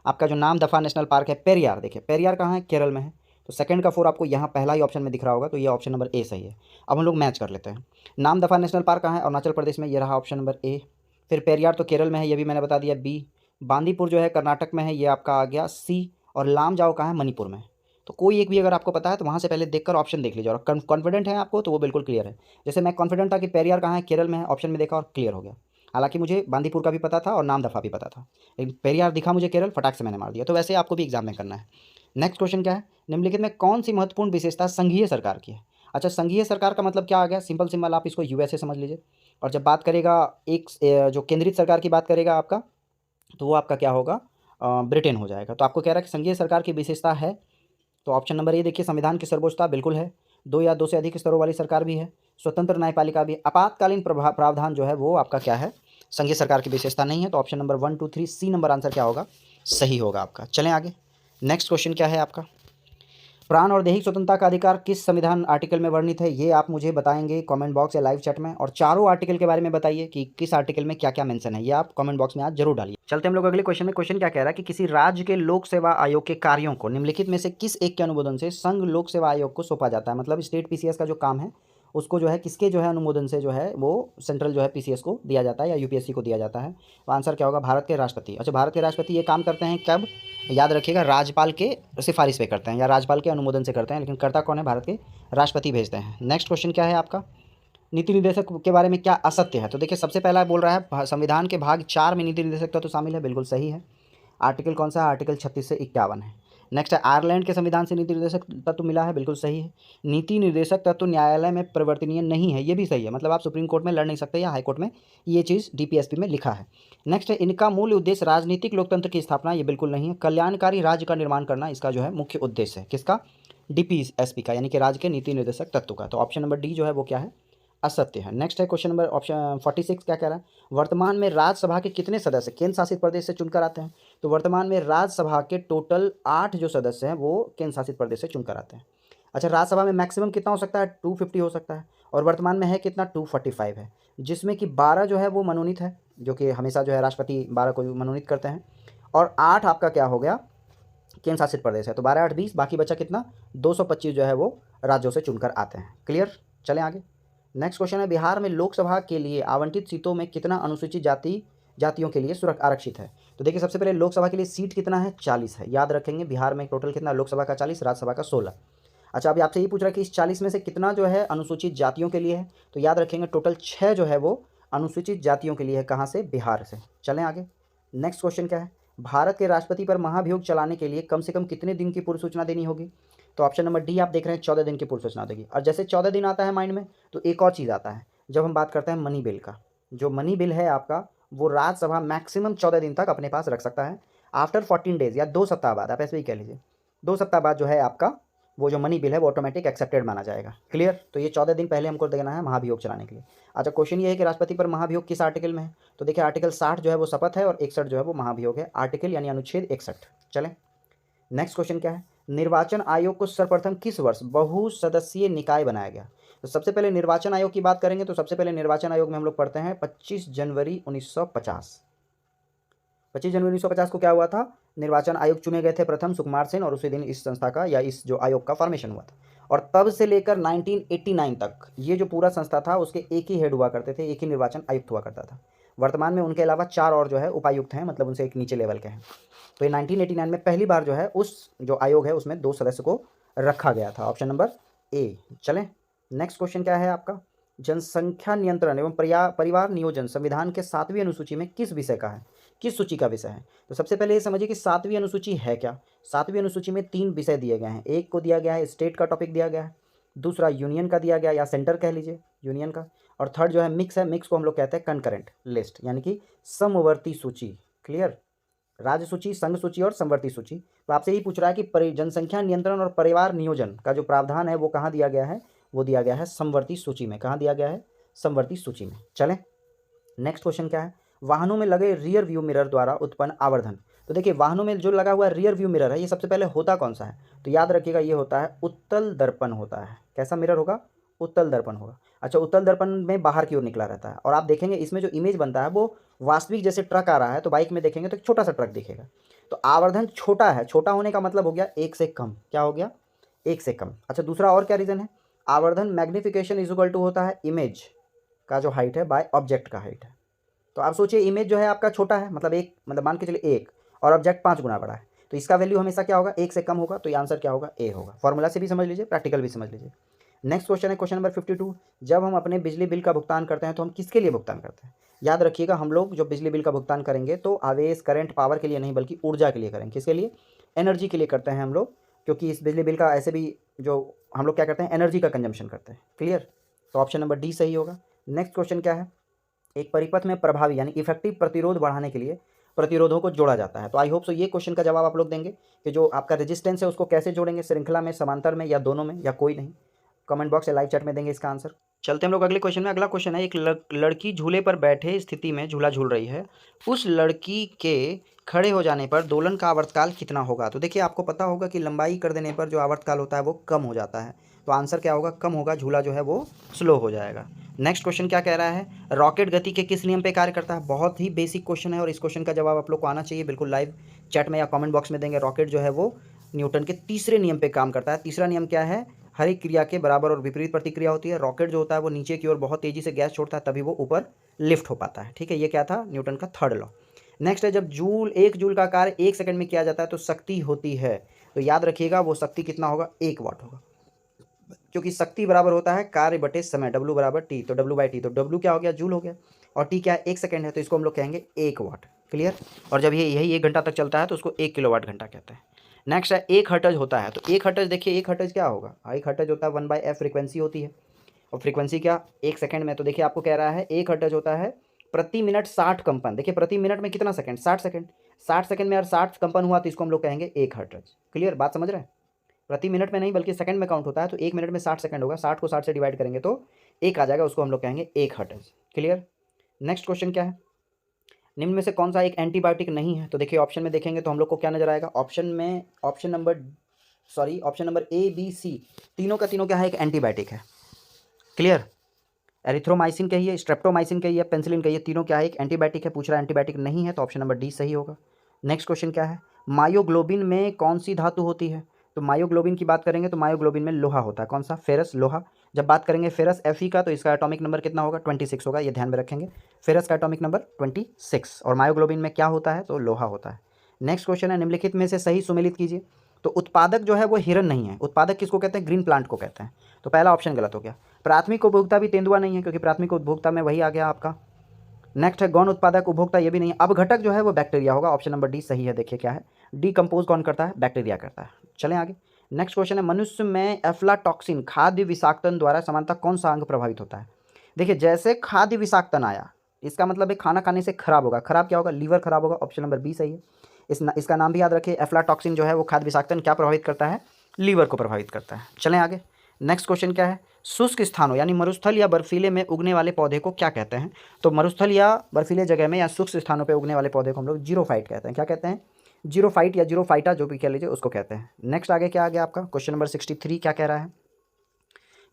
Speaker 1: आपका जो नाम दफा नेशनल पार्क है पेरियार। देखिए पेरियार कहाँ है? केरल में है। तो सेकंड का 4 आपको यहाँ पहला ही ऑप्शन में दिख रहा होगा, तो ये ऑप्शन नंबर ए सही है। अब हम लोग मैच कर लेते हैं। नाम दफा नेशनल पार्क कहाँ है? अरुणाचल प्रदेश में, ये रहा ऑप्शन नंबर ए। फिर पेरियार तो केरल में है, ये भी मैंने बता दिया, बी। बांदीपुर जो है कर्नाटक में है, ये आपका आ गया सी। और लामजाओ कहाँ है? मणिपुर में। तो कोई एक भी अगर आपको पता है तो वहाँ से पहले देखकर ऑप्शन देख लीजिए, और कॉन्फिडेंट है आपको तो वो बिल्कुल क्लियर है। जैसे मैं कॉन्फिडेंट था कि पेरियार कहाँ है? केरल में है, ऑप्शन में देखा और क्लियर हो गया। हालांकि मुझे बांदीपुर का भी पता था और नाम दफ़ा भी पता था, लेकिन पेरियार दिखा मुझे केरल, फटाक से मैंने मार दिया। तो वैसे आपको भी एग्जाम में करना है। नेक्स्ट क्वेश्चन क्या है? निम्नलिखित में कौन सी महत्वपूर्ण विशेषता संघीय सरकार की है? अच्छा, संघीय सरकार का मतलब क्या आ गया? सिंपल सिंपल आप इसको यूएसए समझ लीजिए। और जब बात करेगा एक जो केंद्रित सरकार की बात करेगा आपका, तो वो आपका क्या होगा? ब्रिटेन हो जाएगा। तो आपको कह रहा है कि संघीय सरकार की विशेषता है, तो ऑप्शन नंबर ए देखिए, संविधान की सर्वोच्चता बिल्कुल है। 2 या 2 से अधिक स्तरों वाली सरकार भी है। स्वतंत्र न्यायपालिका भी। आपातकालीन प्रावधान जो है वो आपका क्या है? संघीय सरकार की विशेषता नहीं है। तो option number 1 2 3 C number answer क्या होगा? सही होगा आपका। चलें आगे। नेक्स्ट क्वेश्चन क्या है आपका? प्राण और दैहिक स्वतंत्रता का अधिकार किस संविधान आर्टिकल में वर्णित है? ये आप मुझे बताएंगे कमेंट बॉक्स या लाइव चैट में। और चारों आर्टिकल के बारे में बताइए कि किस आर्टिकल में क्या क्या मेंशन है, ये आप कमेंट बॉक्स में आज जरूर डालिए। चलते हम लोग अगले क्वेश्चन में। क्वेश्चन क्या कह रहा है कि किसी राज्य के लोक सेवा आयोग के कार्यों को निम्नलिखित में से किस एक के अनुमोदन से संघ लोक सेवा आयोग को सौंपा जाता है? मतलब स्टेट पीसीएस का जो काम है उसको जो है किसके जो है अनुमोदन से जो है वो सेंट्रल जो है पीसीएस को दिया जाता है या यूपीएससी को दिया जाता है? तो आंसर क्या होगा? भारत के राष्ट्रपति। अच्छा, भारत के राष्ट्रपति ये काम करते हैं कब? याद रखिएगा, राज्यपाल के सिफारिश पे करते हैं या राज्यपाल के अनुमोदन से करते हैं, लेकिन करता कौन है? भारत के राष्ट्रपति भेजते हैं। नेक्स्ट क्वेश्चन क्या है आपका? नीति निर्देशक के बारे में क्या असत्य है? तो देखिए सबसे पहला बोल रहा है संविधान के भाग 4 में नीति निर्देशक तत्व तो शामिल है, बिल्कुल सही है। आर्टिकल कौन सा है? आर्टिकल 36 से 51 है। नेक्स्ट है आयरलैंड के संविधान से नीति निर्देशक तत्व मिला है, बिल्कुल सही है। नीति निर्देशक तत्व न्यायालय में परिवर्तनीय नहीं है, ये भी सही है। मतलब आप सुप्रीम कोर्ट में लड़ नहीं सकते या हाई कोर्ट में, ये चीज़ डीपीएसपी में लिखा है। नेक्स्ट है इनका मूल उद्देश्य राजनीतिक लोकतंत्र की स्थापना, ये बिल्कुल नहीं है। कल्याणकारी राज्य का निर्माण करना इसका जो है मुख्य उद्देश्य है। किसका? डीपीएसपी का, यानी कि राज्य के नीति निर्देशक तत्व का। तो ऑप्शन नंबर डी जो है वो क्या है? असत्य है। नेक्स्ट है क्वेश्चन नंबर ऑप्शन 46 क्या कह रहा है? वर्तमान में राज्यसभा के कितने सदस्य केंद्र शासित प्रदेश से चुनकर आते हैं? तो वर्तमान में राज्यसभा के टोटल 8 जो सदस्य हैं वो केंद्र शासित प्रदेश से चुनकर आते हैं। अच्छा, राज्यसभा में मैक्सिमम कितना हो सकता है? 250 हो सकता है। और वर्तमान में है कितना? 245 है, जिसमें कि 12 जो है वो मनोनीत है, जो कि हमेशा जो है राष्ट्रपति 12 को मनोनीत करते हैं। और 8 आपका क्या हो गया? केंद्र शासित प्रदेश है। तो 12 8 20, बाकी बचा कितना? 225 जो है वो राज्यों से चुनकर आते हैं। क्लियर? चलें आगे। नेक्स्ट क्वेश्चन है बिहार में लोकसभा के लिए आवंटित सीटों में कितना अनुसूचित जातियों के लिए सुरक्षा आरक्षित है? तो देखिए सबसे पहले लोकसभा के लिए सीट कितना है? 40 है। याद रखेंगे बिहार में टोटल कितना? लोकसभा का 40, राज्यसभा का 16। अच्छा, अभी आपसे ये पूछ रहा है कि इस 40 में से कितना जो है अनुसूचित जातियों के लिए है? तो याद रखेंगे टोटल 6 जो है वो अनुसूचित जातियों के लिए है। कहाँ से? बिहार से। चलें आगे। नेक्स्ट क्वेश्चन क्या है? भारत के राष्ट्रपति पर महाभियोग चलाने के लिए कम से कम कितने दिन की पूर्व सूचना देनी होगी? तो ऑप्शन नंबर डी आप देख रहे हैं, 14 दिन की पूर्व सूचना देगी। और जैसे 14 दिन आता है माइंड में, तो एक और चीज़ आता है जब हम बात करते हैं मनी बिल का। जो मनी बिल है आपका, वो राज्यसभा मैक्सिमम 14 दिन तक अपने पास रख सकता है। आफ्टर 14 डेज या 2 सप्ताह बाद, आप ऐसे ही कह लीजिए, 2 सप्ताह बाद जो है आपका वो जो मनी बिल है वो ऑटोमेटिक एक्सेप्टेड माना जाएगा। क्लियर? तो ये 14 दिन पहले हमको देना है महाभियोग चलाने के लिए। अच्छा, क्वेश्चन ये है कि राष्ट्रपति पर महाभियोग किस आर्टिकल में है? तो देखिए आर्टिकल 60 जो है वो शपथ है और 61 जो है वो महाभियोग है। आर्टिकल यानी अनुच्छेद 61। चलें। नेक्स्ट क्वेश्चन क्या है? निर्वाचन आयोग को सर्वप्रथम किस वर्ष बहुसदस्यीय निकाय बनाया गया? तो सबसे पहले निर्वाचन आयोग की बात करेंगे तो सबसे पहले निर्वाचन आयोग में हम लोग पढ़ते हैं 25 जनवरी 1950। 25 जनवरी 1950 को क्या हुआ था? निर्वाचन आयोग चुने गए थे प्रथम सुकुमार सेन, और उसी दिन इस संस्था का या इस जो आयोग का फॉर्मेशन हुआ था। और तब से लेकर 1989 तक ये जो पूरा संस्था था उसके एक ही हेड हुआ करते थे, एक ही निर्वाचन आयुक्त हुआ करता था। वर्तमान में उनके अलावा 4 और जो है उपायुक्त हैं, मतलब उनसे एक नीचे लेवल के हैं। तो ये 1989 में पहली बार जो है उस जो आयोग है उसमें 2 सदस्य को रखा गया था। Option number A. चलें। नेक्स्ट क्वेश्चन क्या है आपका? जनसंख्या नियंत्रण एवं परिवार नियोजन संविधान के 7वीं अनुसूची में किस विषय का है? किस सूची का विषय है? तो सबसे पहले ये समझिए कि 7वीं अनुसूची है क्या। 7वीं अनुसूची में 3 विषय दिए गए हैं। एक को दिया गया है स्टेट का टॉपिक दिया गया है, दूसरा यूनियन का दिया गया या सेंटर कह लीजिए यूनियन का, और थर्ड जो है मिक्स है। मिक्स को हम लोग कहते हैं कंकरेंट लिस्ट, यानी कि समवर्ती सूची। क्लियर? राज्य सूची, संघ सूची और समवर्ती सूची। तो आपसे यही पूछ रहा है कि जनसंख्या नियंत्रण और परिवार नियोजन का जो प्रावधान है वो कहाँ दिया गया है? वो दिया गया है समवर्ती सूची में। कहाँ दिया गया है? समवर्ती सूची में। चलें। नेक्स्ट क्वेश्चन क्या है? वाहनों में लगे रियर व्यू मिरर द्वारा उत्पन्न आवर्धन तो देखिए वाहनों में जो लगा हुआ रियर व्यू मिरर है, ये सबसे पहले होता कौन सा है? तो याद रखिएगा ये होता है उत्तल दर्पण होता है। कैसा मिरर होगा? उत्तल दर्पण होगा। अच्छा, उत्तल दर्पण में बाहर की ओर निकला रहता है और आप देखेंगे इसमें जो इमेज बनता है वो वास्तविक जैसे ट्रक आ रहा है तो बाइक में देखेंगे तो एक छोटा सा ट्रक दिखेगा। तो आवर्धन छोटा है, छोटा होने का मतलब हो गया एक से कम। क्या हो गया? एक से कम। अच्छा, दूसरा और क्या रीज़न है? आवर्धन मैग्निफिकेशन इज इक्वल टू होता है इमेज का जो हाइट है बाय ऑब्जेक्ट का हाइट है। तो आप सोचिए इमेज जो है आपका छोटा है, मतलब एक, मतलब मान के चलिए एक, और ऑब्जेक्ट 5 गुना बड़ा है, तो इसका वैल्यू हमेशा क्या होगा? एक से कम होगा। तो ये आंसर क्या होगा? ए होगा। फॉर्मूला से भी समझ लीजिए, प्रैक्टिकल भी समझ लीजिए। नेक्स्ट क्वेश्चन है क्वेश्चन नंबर 52। जब हम अपने बिजली बिल का भुगतान करते हैं तो हम किसके लिए भुगतान करते हैं? याद रखिएगा हम लोग जो बिजली बिल का भुगतान करेंगे तो आवेश, करंट, पावर के लिए नहीं बल्कि ऊर्जा के लिए करेंगे। किसके लिए? एनर्जी के लिए करते हैं हम लोग, क्योंकि इस बिजली बिल का ऐसे भी जो हम लोग क्या करते हैं, एनर्जी का कंजम्पशन करते हैं। क्लियर? तो ऑप्शन नंबर डी सही होगा। नेक्स्ट क्वेश्चन क्या है? एक परिपथ में प्रभावी यानी इफेक्टिव प्रतिरोध बढ़ाने के लिए प्रतिरोधों को जोड़ा जाता है। तो आई होप सो ये क्वेश्चन का जवाब आप लोग देंगे कि जो आपका रेजिस्टेंस है उसको कैसे जोड़ेंगे, श्रृंखला में, समांतर में, या दोनों में, या कोई नहीं। कमेंट बॉक्स या लाइव चैट में देंगे इसका आंसर। चलते हम लोग अगले क्वेश्चन में। अगला क्वेश्चन है एक लड़की झूले पर बैठे स्थिति में झूला झूल रही है। उस लड़की के खड़े हो जाने पर दोलन का आवर्तकाल कितना होगा? तो देखिए आपको पता होगा कि लंबाई कर देने पर जो आवर्तकाल होता है वो कम हो जाता है। तो आंसर क्या होगा? कम होगा, झूला जो है वो स्लो हो जाएगा। नेक्स्ट क्वेश्चन क्या कह रहा है? रॉकेट गति के किस नियम पे कार्य करता है? बहुत ही बेसिक क्वेश्चन है और इस क्वेश्चन का जवाब आप लोग को आना चाहिए। बिल्कुल लाइव चैट में या कमेंट बॉक्स में देंगे। रॉकेट जो है वो न्यूटन के तीसरे नियम पे काम करता है। तीसरा नियम क्या है? हर एक क्रिया के बराबर और विपरीत प्रतिक्रिया होती है। रॉकेट जो होता है वो नीचे की ओर बहुत तेजी से गैस छोड़ता है तभी वो ऊपर लिफ्ट हो पाता है। ठीक है, ये क्या था? न्यूटन का थर्ड लॉ। नेक्स्ट है जब एक जूल का कार्य 1 सेकंड में किया जाता है तो शक्ति होती है। तो याद रखिएगा वो शक्ति कितना होगा? 1 वाट होगा, क्योंकि शक्ति बराबर होता है कार्य बटे समय, W बराबर टी। तो W बाई टी, तो W क्या हो गया? जूल हो गया, और टी क्या है? 1 सेकंड है, तो इसको हम लोग कहेंगे 1 वाट। क्लियर? और जब ये यही 1 घंटा तक चलता है तो उसको 1 किलोवाट घंटा कहते हैं। नेक्स्ट है 1 हर्ट्ज होता है। तो 1 हर्ट्ज, देखिए 1 हर्ट्ज क्या होगा? 1 हर्ट्ज होता है 1/f फ्रीक्वेंसी होती है, और फ्रीक्वेंसी क्या? 1 सेकंड में। तो देखिए आपको कह रहा है 1 हर्ट्ज होता है प्रति मिनट 60 कंपन। देखिए प्रति मिनट में कितना सेकंड? 60 सेकंड। 60 सेकंड में अगर 60 कंपन हुआ तो इसको हम लोग कहेंगे 1 हर्ट्ज। क्लियर? बात समझ रहे हैं? प्रति मिनट में नहीं बल्कि सेकंड में काउंट होता है। तो 1 मिनट में 60 सेकंड होगा, 60 को 60 से डिवाइड करेंगे तो 1 आ जाएगा, उसको हम लोग कहेंगे 1 हर्ट्ज। क्लियर? नेक्स्ट क्वेश्चन क्या है? निम्न में से कौन सा एक एंटीबायोटिक नहीं है? तो देखिए ऑप्शन में देखेंगे तो हम लोग को क्या नजर आएगा? ऑप्शन नंबर ए, बी, सी, तीनों का तीनों क्या है? एक एंटीबायोटिक है। क्लियर? एरिथ्रोमाइसिन कहिए, स्ट्रेप्टोमाइसिन कहिए, पेनिसिलिन कहिए, तीनों क्या है? एक एंटीबायोटिक है। पूछ रहा है एंटीबायोटिक नहीं है, तो ऑप्शन नंबर डी सही होगा। नेक्स्ट क्वेश्चन क्या है? मायोग्लोबिन में कौन सी धातु होती है? तो मायोग्लोबिन की बात करेंगे तो मायोग्लोबिन में लोहा होता है। कौन सा? फेरस, लोहा। जब बात करेंगे फेरस Fe का तो इसका एटॉमिक नंबर कितना होगा? 26 होगा, ये ध्यान में रखेंगे। फेरस का एटॉमिक नंबर 26, और मायोग्लोबिन में क्या होता है? तो लोहा होता है। नेक्स्ट क्वेश्चन है निम्नलिखित में से सही सुमेलित कीजिए। तो उत्पादक जो है वो हिरन नहीं है। उत्पादक किसको कहते हैं? ग्रीन प्लांट को कहते हैं। तो पहला ऑप्शन गलत हो गया। प्राथमिक उपभोक्ता भी तेंदुआ नहीं है, क्योंकि प्राथमिक उपभोक्ता में वही आ गया आपका। नेक्स्ट है गौण उत्पादक उपभोक्ता, ये भी नहीं है। अपघटक जो है वो बैक्टीरिया होगा। ऑप्शन नंबर डी सही है। देखिए क्या है? डिकम्पोज कौन करता है? बैक्टीरिया करता है। चलें आगे। नेक्स्ट क्वेश्चन है मनुष्य में एफ्लाटॉक्सिन खाद्य विषाक्तन द्वारा सामान्यतः कौन सा अंग प्रभावित होता है? देखिए जैसे खाद्य विषाक्तन आया, इसका मतलब है खाना खाने से खराब होगा। खराब क्या होगा? लीवर खराब होगा। ऑप्शन नंबर बी सही है। इसका नाम भी याद रखिए। एफ्लाटॉक्सिन जो है वो खाद्य विषाक्तन क्या प्रभावित करता है? लीवर को प्रभावित करता है। चलें आगे। नेक्स्ट क्वेश्चन क्या है? शुष्क स्थानों यानी मरुस्थल या बर्फीले में उगने वाले पौधे को क्या कहते हैं? तो मरुस्थल या बर्फीले जगह में या शुष्क स्थानों पर उगने वाले पौधे को हम लोग जीरोफाइट कहते हैं। क्या कहते हैं? जीरोफाइट या जीरोफाइटा, जो भी कह लीजिए, उसको कहते हैं। नेक्स्ट आगे क्या आ गया आपका? क्वेश्चन नंबर 63 क्या कह रहा है?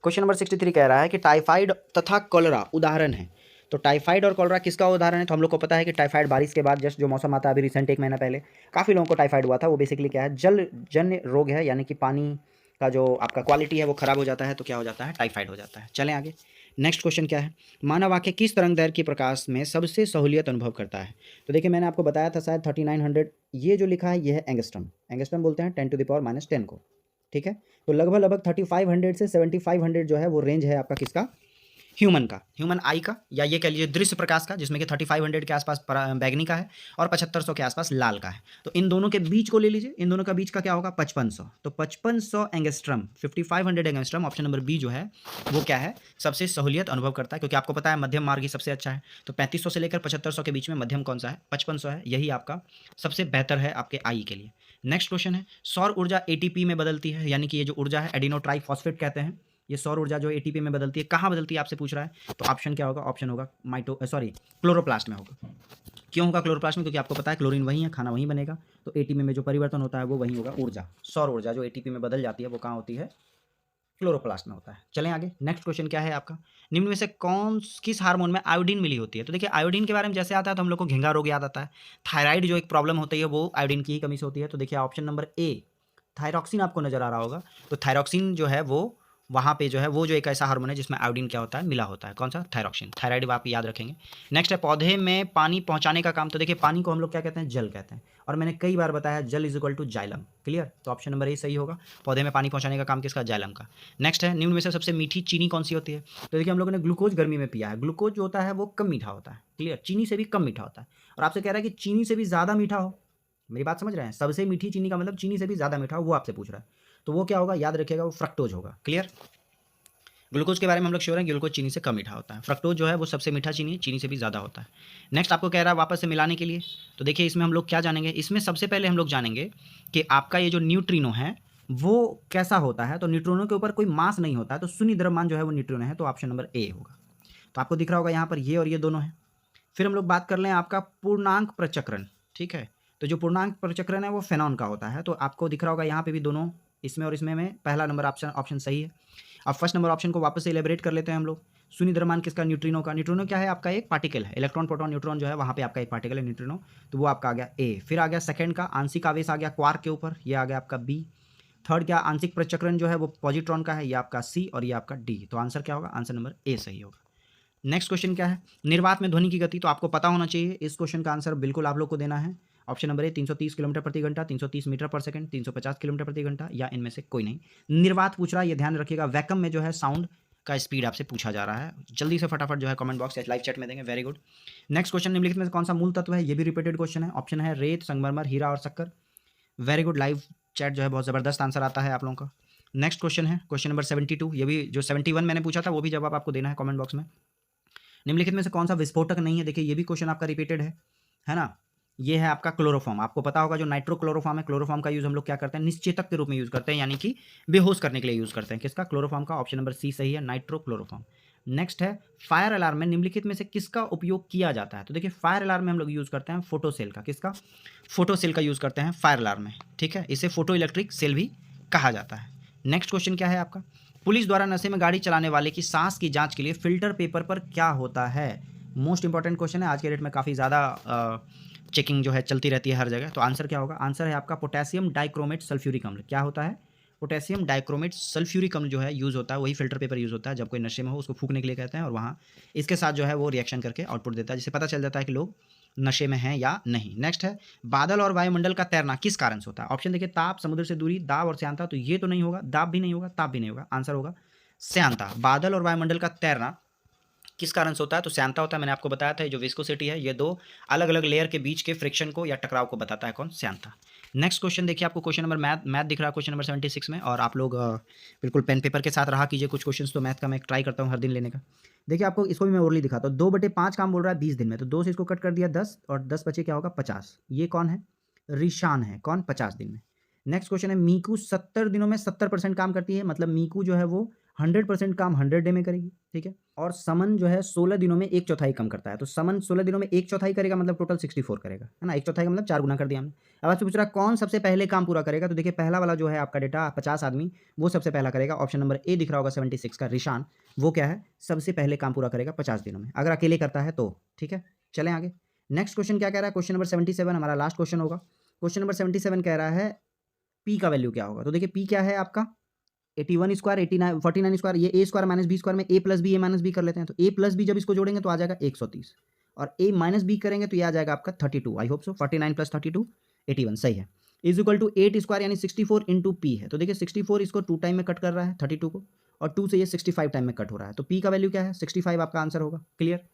Speaker 1: क्वेश्चन नंबर 63 कह रहा है कि टाइफाइड तथा कॉलरा उदाहरण है। तो टाइफाइड और कॉलरा किसका उदाहरण है? तो हम लोग को पता है कि टाइफाइड बारिश के बाद जस्ट जो मौसम आता है, अभी रिसेंट 1 महीना पहले काफ़ी लोगों को टाइफाइड हुआ था। वो बेसिकली क्या है? जलजन्य रोग है, यानी कि पानी का जो आपका क्वालिटी है वो ख़राब हो जाता है, तो क्या हो जाता है? टाइफाइड हो जाता है। चलें आगे। नेक्स्ट क्वेश्चन क्या है? मानव आँखें किस तरंग दैर्घ्य की प्रकाश में सबसे सहूलियत अनुभव करता है? तो देखिए मैंने आपको बताया था शायद 3900, ये जो लिखा है ये है एंगस्ट्रम। एंगस्ट्रम बोलते हैं 10⁻⁻10 को। ठीक है, तो लगभग 3500 से 7500 जो है वो रेंज है आपका किसका? ह्यूमन का, ह्यूमन आई का, या ये कह लीजिए दृश्य प्रकाश का, जिसमें कि 3500 के आसपास बैगनी का है और 7500 के आसपास लाल का है। तो इन दोनों के बीच को ले लीजिए, इन दोनों का बीच का क्या होगा? 5500। तो 5500 angstrom, 5500 angstrom, option number B जो है वो क्या है? सबसे सहूलियत अनुभव करता है, क्योंकि आपको पता है मध्यम मार्ग ही सबसे अच्छा है। तो 3500 से लेकर 7500 के बीच में मध्यम कौन सा है? 5500 है। यही आपका सबसे बेहतर है आपके आई के लिए। नेक्स्ट क्वेश्चन है सौर ऊर्जा एटीपी में बदलती है, यानी कि ये जो ऊर्जा है एडिनो ट्राइफॉस्फेट कहते हैं। ये सौर ऊर्जा जो एटीपी में बदलती है, कहाँ बदलती है आपसे पूछ रहा है? तो ऑप्शन क्या होगा? ऑप्शन होगा क्लोरोप्लास्ट में होगा। क्यों होगा क्लोरोप्लास्ट में? क्योंकि आपको पता है क्लोरीन वही है, खाना वहीं बनेगा, तो एटीपी में जो परिवर्तन होता है वो वही होगा, ऊर्जा, सौर ऊर्जा जो एटीपी में बदल जाती है वो कहाँ होती है? क्लोरोप्लास्ट में होता है। चलें आगे, नेक्स्ट क्वेश्चन क्या है आपका? निम्न में से किस हार्मोन में आयोडीन मिली होती है? तो देखिए आयोडीन के बारे में जैसे आता है तो हम लोग को घेंगा रोग याद आता है। थायराइड जो एक प्रॉब्लम होती है वो आयोडीन की ही कमी से होती है। तो देखिए ऑप्शन नंबर ए थायरॉक्सिन आपको नजर आ रहा होगा। तो थायरॉक्सिन जो है वो वहाँ पे जो है वो जो एक ऐसा हार्मोन है जिसमें आयोडीन क्या होता है? मिला होता है। कौन सा? थायरॉक्सिन। थायराइड आप याद रखेंगे। नेक्स्ट है पौधे में पानी पहुँचाने का काम। तो देखिए पानी को हम लोग क्या कहते हैं? जल कहते हैं, और मैंने कई बार बताया जल is equal to xylem. Clear? तो ऑप्शन नंबर ए सही होगा। पौधे में पानी पहुँचाने का काम किसका? जाइलम का। नेक्स्ट है निम्न में से सबसे मीठी चीनी कौन सी होती है? तो देखिए हम लोगों ने ग्लूकोज गर्मी में पिया है। ग्लूकोज जो होता है वो कम मीठा होता है। क्लियर? चीनी से भी कम मीठा होता है। और आपसे कह रहा है कि चीनी से भी ज़्यादा मीठा हो। मेरी बात समझ रहे हैं? सबसे मीठी चीनी का मतलब चीनी से भी ज़्यादा मीठा हो, वो आपसे पूछ रहा है। तो वो क्या होगा? याद रखिएगा, वो फ्रक्टोज होगा। क्लियर? ग्लूकोज के बारे में हम लोग श्योर हैं, ग्लूकोज चीनी से कम मीठा होता है। फ्रक्टोज जो है वो सबसे मीठा चीनी है, चीनी से भी ज़्यादा होता है। नेक्स्ट आपको कह रहा है वापस से मिलाने के लिए। तो देखिए इसमें हम लोग क्या जानेंगे? इसमें सबसे पहले हम लोग जानेंगे कि आपका ये जो न्यूट्रिनो है वो कैसा होता है। तो न्यूट्रिनो के ऊपर कोई मास नहीं होता है, तो शून्य द्रव्यमान जो है वो न्यूट्रिनो है। तो ऑप्शन नंबर ए होगा। तो आपको दिख रहा होगा यहाँ पर ये और ये दोनों है। फिर हम लोग बात कर लें आपका पूर्णांक प्रचक्रण। ठीक है? तो जो पूर्णांक प्रचक्रण है वो फेनॉन का होता है। तो आपको दिख रहा होगा यहाँ पे भी दोनों, इसमें और इसमें में पहला नंबर ऑप्शन सही है। अब फर्स्ट नंबर ऑप्शन को वापस से इलेबरेट कर लेते हैं हम लोग। शून्य द्रव्यमान किसका? न्यूट्रिनो का। न्यूट्रिनो क्या है? आपका एक पार्टिकल है। इलेक्ट्रॉन प्रोटॉन न्यूट्रॉन जो है वहाँ पे आपका एक पार्टिकल है न्यूट्रिनो। तो वो आपका आ गया ए। फिर आ गया सेकंड का आंशिक आवेश आ गया क्वार्क के ऊपर, ये आ गया आपका बी। थर्ड क्या? आंशिक प्रचक्रण जो है वो पॉजिट्रॉन का है, ये आपका सी, और ये आपका डी। तो आंसर क्या होगा? आंसर नंबर ए सही होगा। नेक्स्ट क्वेश्चन क्या है? निर्वात में ध्वनि की गति। तो आपको पता होना चाहिए, इस क्वेश्चन का आंसर बिल्कुल आप लोग को देना है। ऑप्शन नंबर ए 330 किलोमीटर प्रति घंटा, 330 मीटर पर सेकंड, 350 किलोमीटर प्रति घंटा, या इनमें से कोई नहीं। निर्वात पूछ रहा है, ये ध्यान रखिएगा। वैक्यूम में जो है साउंड का स्पीड आपसे पूछा जा रहा है। जल्दी से फटाफट जो है कमेंट बॉक्स या लाइव चैट में देंगे। Very good. नेक्स्ट क्वेश्चन निम्नलिखित में से कौन सा मूल तत्व है? ये भी रिपीटेड क्वेश्चन है। ऑप्शन है रेत, संगमरमर, हीरा और शक्कर। Very good. लाइव चैट जो है बहुत ज़बरदस्त आंसर आता है आप लोगों का। नेक्स्ट क्वेश्चन है क्वेश्चन नंबर 72। ये भी जो 71 मैंने पूछा था वो भी जवाब आपको देना है कमेंट बॉक्स में। निम्नलिखित में से कौन सा विस्फोटक नहीं है? देखिए ये भी क्वेश्चन आपका रिपीटेड है ना? ये है आपका क्लोरोफॉर्म। आपको पता होगा जो नाइट्रोक्लोरोफॉर्म है, क्लोरोफॉर्म का यूज हम लोग क्या करते हैं? निश्चेतक के रूप में यूज करते हैं, यानी कि बेहोश करने के लिए यूज करते हैं। किसका? क्लोरोफॉर्म का। ऑप्शन नंबर सी सही है, नाइट्रोक्लोरोफॉर्म। नेक्स्ट है फायर अलार्म में निम्नलिखित में से किसका उपयोग किया जाता है? तो देखिए फायर अलार्म में हम लोग यूज करते हैं फोटोसेल का। किसका? फोटोसेल का यूज करते हैं फायर अलार्म में। ठीक है? इसे फोटो इलेक्ट्रिक सेल भी कहा जाता है। नेक्स्ट क्वेश्चन क्या है आपका? पुलिस द्वारा नशे में गाड़ी चलाने वाले की सांस की जांच के लिए फिल्टर पेपर पर क्या होता है? मोस्ट इंपॉर्टेंट क्वेश्चन है। आज के डेट में काफ़ी ज़्यादा चेकिंग जो है चलती रहती है हर जगह। तो आंसर क्या होगा? आंसर है आपका पोटेशियम डाइक्रोमेट सल्फ्यूरिक अम्ल। क्या होता है? पोटेशियम डाइक्रोमेट सल्फ्यूरिक अम्ल जो है यूज़ होता है, वही फिल्टर पेपर यूज़ होता है जब कोई नशे में हो, उसको फूकने के लिए कहते हैं, और वहाँ इसके साथ जो है वो रिएक्शन करके आउटपुट देता है, जिससे पता चल जाता है कि लोग नशे में हैं या नहीं। नेक्स्ट है बादल और वायुमंडल का तैरना किस कारण से होता है? ऑप्शन देखिए ताप, समुद्र से दूरी, दाब और श्यांता। तो ये तो नहीं होगा, दाब भी नहीं होगा, ताप भी नहीं होगा। आंसर होगा श्यांता। बादल और वायुमंडल का तैरना किस कारण से होता है? तो श्यांता होता है। मैंने आपको बताया था जो विस्कोसिटी है ये दो अलग अलग लेयर के बीच के फ्रिक्शन को या टकराव को बताता है। कौन? श्यांता। नेक्स्ट क्वेश्चन देखिए, आपको क्वेश्चन नंबर मैथ दिख रहा है क्वेश्चन नंबर 76 में, और आप लोग बिल्कुल पेन पेपर के साथ रहा कीजिए। कुछ क्वेश्चन तो मैथ का मैं ट्राई करता हूँ हर दिन लेने का। देखिए आपको इसको भी मैं ओरली दिखाता हूँ। 2/5 काम बोल रहा है 20 दिन में, तो 2 से इसको कट कर दिया 10, और 10 बचे क्या होगा? 50। ये कौन है? रिशान है। कौन? 50 दिन में। नेक्स्ट क्वेश्चन है मीकू 70 दिनों में 70% काम करती है, मतलब मीकू जो है वो 100% काम 100 डे में करेगी। ठीक है? और समन जो है 16 दिनों में 1/4 कम करता है। तो समन 16 दिनों में 1/4 करेगा, मतलब टोटल 64 करेगा, है ना? 1/4 का मतलब 4 गुना कर दिया हमने। अब आपसे पूछ रहा है कौन सबसे पहले काम पूरा करेगा? तो देखिए पहला वाला जो है आपका डेटा 50 आदमी, वो सबसे पहला करेगा। ऑप्शन नंबर ए दिख रहा होगा 76 का, रिशान। वो क्या है? सबसे पहले काम पूरा करेगा 50 दिनों में, अगर अकेले करता है तो। ठीक है? चलें आगे। नेक्स्ट क्वेश्चन क्या कह रहा है? क्वेश्चन नंबर 77 हमारा लास्ट क्वेश्चन होगा। क्वेश्चन नंबर 77 कह रहा है पी का वैल्यू क्या होगा? तो देखिए पी क्या है आपका? 81 स्क्वायर, 89 49 स्क्वायर, ये ए स्क्वायर माइनस बी स्क्वायर में ए प्लस बी, ए माइनस बी कर लेते हैं। तो ए प्लस बी जब इसको जोड़ेंगे तो आ जाएगा 130, और ए माइनस बी करेंगे तो ये आ जाएगा आपका 32। I hope so. 49 प्लस 32 81 सही है। इज इक्वल टू 8 स्क्वायर यानी 64 इंटू पी है। तो देखिए 64 इसको 2 टाइम में कट कर रहा है 32 को, और 2 से ये 65 टाइम में कट हो रहा है। तो पी का वैल्यू क्या है? 65 आपका आंसर होगा। क्लियर?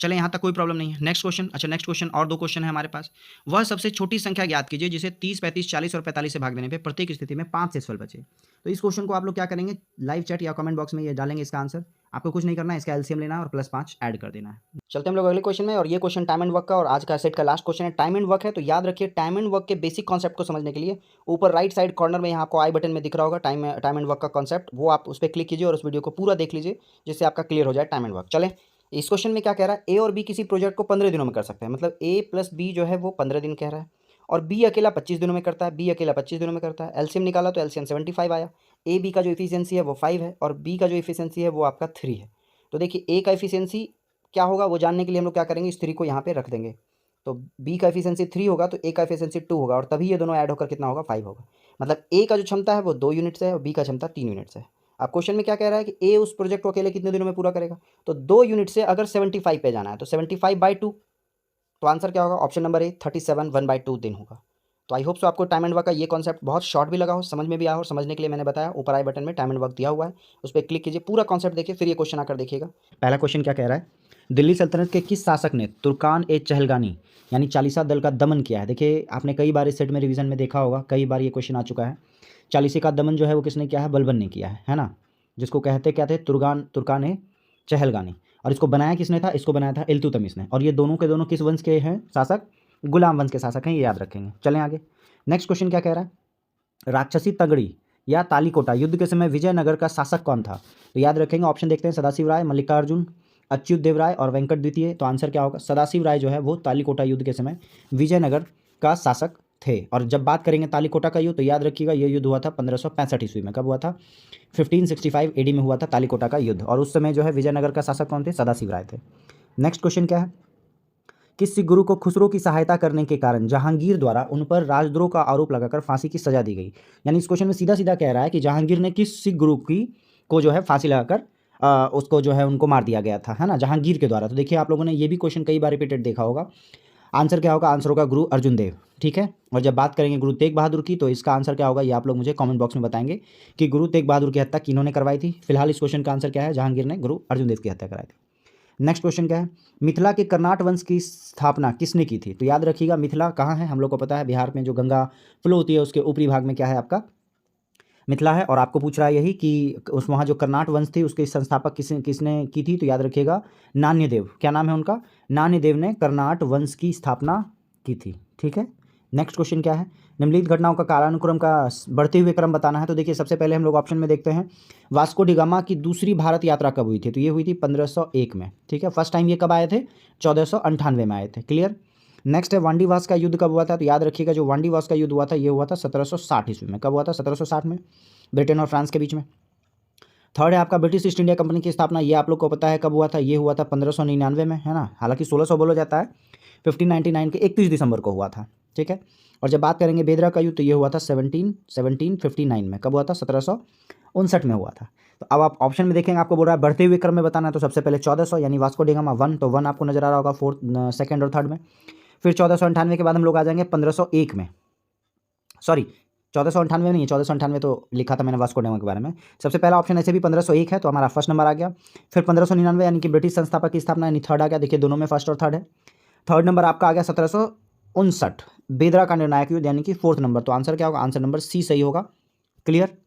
Speaker 1: चलें यहाँ तक कोई प्रॉब्लम नहीं है। Next question. अच्छा नेक्स्ट क्वेश्चन और 2 क्वेश्चन है हमारे पास। वह सबसे छोटी संख्या ज्ञात कीजिए जिसे 30, 35, 40 और 45 से भाग देने पे प्रत्येक स्थिति में 5 शेषफल बचे। तो इस क्वेश्चन को आप लोग क्या करेंगे? लाइव चैट या कमेंट बॉक्स में ये डालेंगे इसका आंसर। आपको कुछ नहीं करना है, इसका एलसीएम लेना है और +5 ऐड कर देना है। चलते हम लोग अगले क्वेश्चन में, और ये क्वेश्चन टाइम एंड वर्क का और आज का सेट का लास्ट क्वेश्चन है। टाइम एंड वर्क है, तो याद रखिए टाइम एंड वर्क के बेसिक कॉन्सेप्ट को समझने के लिए ऊपर राइट साइड कॉर्नर में यहाँ आपको आई बटन में दिख रहा होगा टाइम एंड वर्क का कॉन्सेप्ट, वो आप उस पर क्लिक कीजिए और उस वीडियो को पूरा देख लीजिए, जिससे आपका क्लियर हो जाए टाइम एंड वर्क। चलें इस क्वेश्चन में क्या कह रहा है, ए और बी किसी प्रोजेक्ट को 15 दिनों में कर सकते हैं, मतलब ए प्लस बी जो है वो 15 दिन कह रहा है, और बी अकेला 25 दिनों में करता है, बी अकेला 25 दिनों में करता है। एलसीएम निकाला तो एलसीएम 75 आया। ए बी का जो इफिशियंसी है वो 5 है और बी का जो इफिशियंसी है वो आपका 3 है। तो देखिए ए का इफिशियंसी क्या होगा वो जानने के लिए हम लोग क्या करेंगे, इस 3 को यहाँ पे रख देंगे। तो बी का इफिशियंसी 3 होगा तो ए का इफिशियंसी 2 होगा, और तभी ये दोनों ऐड होकर कितना होगा, 5 होगा। मतलब ए का जो क्षमता है वो 2 यूनिट से है और बी का क्षमता 3 यूनिट से है। अब क्वेश्चन में क्या कह रहा है कि ए उस प्रोजेक्ट को अकेले कितने दिनों में पूरा करेगा, तो 2 यूनिट से अगर 75 पे जाना है तो 75/2, तो आंसर क्या होगा, ऑप्शन नंबर ए 37 1/2 दिन होगा। तो आई होप सो आपको टाइम एंड वर्क का ये कॉन्सेप्ट बहुत शॉर्ट भी लगा हो, समझ में भी आया हो। समझने के लिए मैंने बताया, ऊपर आई बटन में टाइम एंड वर्क दिया हुआ है, उस पर क्लिक कीजिए, पूरा कॉन्सेप्ट देखिए, फिर ये क्वेश्चन आकर देखिएगा। पहला क्वेश्चन क्या कह रहा है, दिल्ली सल्तनत के किस शासक ने तुर्कान ए चहलगानी यानी चालीसा दल का दमन किया है। देखिए आपने कई बार इस सेट में रिवीजन में देखा होगा, कई बार ये क्वेश्चन आ चुका है। चालीसे का दमन जो है वो किसने किया है, बलबन ने किया है ना, जिसको कहते क्या थे, तुर्कान ए चहलगानी। और इसको बनाया किसने था, इसको बनाया था इल्तुतमिश ने। और ये दोनों के दोनों किस वंश के हैं शासक, गुलाम वंश के शासक हैं, ये याद रखेंगे। चलें आगे। नेक्स्ट क्वेश्चन क्या कह रहा है, राक्षसी तगड़ी या तालीकोटा युद्ध के समय विजयनगर का शासक कौन था। तो याद रखेंगे, ऑप्शन देखते हैं, सदाशिव राय, मल्लिकार्जुन, अच्युत देव राय और वेंकट द्वितीय। तो आंसर क्या होगा, सदाशिव राय जो है वो तालीकोटा युद्ध के समय विजयनगर का शासक थे। और जब बात करेंगे तालीकोटा का युद्ध, तो याद रखिएगा ये युद्ध हुआ था 1565 ईस्वी में। कब हुआ था, 1565 एडी में हुआ था तालीकोटा का युद्ध। और उस समय जो है विजयनगर का शासक कौन थे, सदाशिव राय थे। नेक्स्ट क्वेश्चन क्या है, किस सिख गुरु को खुसरो की सहायता करने के कारण जहांगीर द्वारा उन पर राजद्रोह का आरोप लगाकर फांसी की सजा दी गई। यानी इस क्वेश्चन में सीधा सीधा कह रहा है कि जहांगीर ने किस सिख गुरु को जो है फांसी लगाकर उसको जो है उनको मार दिया गया था, है ना, जहांगीर के द्वारा। तो देखिए आप लोगों ने ये भी क्वेश्चन कई बार रिपीटेड देखा होगा। आंसर क्या होगा, आंसर होगा गुरु अर्जुन देव। ठीक है। और जब बात करेंगे गुरु तेग बहादुर की, तो इसका आंसर क्या होगा, ये आप लोग मुझे कमेंट बॉक्स में बताएंगे कि गुरु तेग बहादुर की हत्या किन्होंने करवाई थी। फिलहाल इस क्वेश्चन का आंसर क्या है, जहांगीर ने गुरु अर्जुन देव की हत्या कराई थी। नेक्स्ट क्वेश्चन क्या है, मिथिला के कर्नाट वंश की स्थापना किसने की थी। तो याद रखिएगा मिथिला कहाँ है, हम लोग को पता है बिहार में जो गंगा फ्लो होती है उसके ऊपरी भाग में क्या है आपका, मिथिला है। और आपको पूछ रहा है यही कि उस वहाँ जो कर्नाट वंश थी उसके संस्थापक किसने की थी। तो याद रखिएगा नान्यदेव, क्या नाम है उनका, नान्यदेव ने कर्नाट वंश की स्थापना की थी। ठीक है। नेक्स्ट क्वेश्चन क्या है, निम्नलिखित घटनाओं का कालानुक्रम का बढ़ते हुए क्रम बताना है। तो देखिए सबसे पहले हम लोग ऑप्शन में देखते हैं, वास्को डी गामा की दूसरी भारत यात्रा कब हुई थी। तो ये हुई थी 1501 में। ठीक है। फर्स्ट टाइम ये कब आए थे, 1498 में आए थे। क्लियर। नेक्स्ट है वांडीवास का युद्ध कब हुआ था। तो याद रखिएगा जो वांडीवास का युद्ध हुआ था ये हुआ था 1760 ईस्वी में। कब हुआ था, 1760 में, ब्रिटेन और फ्रांस के बीच में। थर्ड है आपका ब्रिटिश ईस्ट इंडिया कंपनी की स्थापना, ये आप लोग को पता है कब हुआ था, ये हुआ था 1599 में, है ना, हालांकि 1600 बोला जाता है, 1599 के 31 दिसंबर को हुआ था। ठीक है। और जब बात करेंगे बेदरा का युद्ध, तो ये हुआ था 1759 में। कब हुआ था, 1759 में हुआ था। तो अब आप ऑप्शन में देखेंगे, आपको बोल रहा है बढ़ते हुए क्रम में बताना है। तो सबसे पहले 1400 यानी वास्को डी गामा 1, तो 1 आपको नजर आ रहा होगा फोर्थ, सेकंड और थर्ड में। फिर 1498 के बाद हम लोग आ जाएंगे 1501 में, सॉरी 1498 नहीं है, 1498 तो लिखा था मैंने वास्को डी गामा के बारे में। सबसे पहला ऑप्शन ऐसे भी 1501 है, तो हमारा फर्स्ट नंबर आ गया। फिर 1599 यानी कि ब्रिटिश संस्थापक की स्थापना, यानी थर्ड आ गया। देखिए दोनों में फर्स्ट और थर्ड है। थर्ड नंबर आपका आ गया 1759, बेदरा का निर्णायक युद्ध, यानी कि फोर्थ नंबर। तो आंसर क्या होगा, आंसर नंबर सी सही होगा। क्लियर।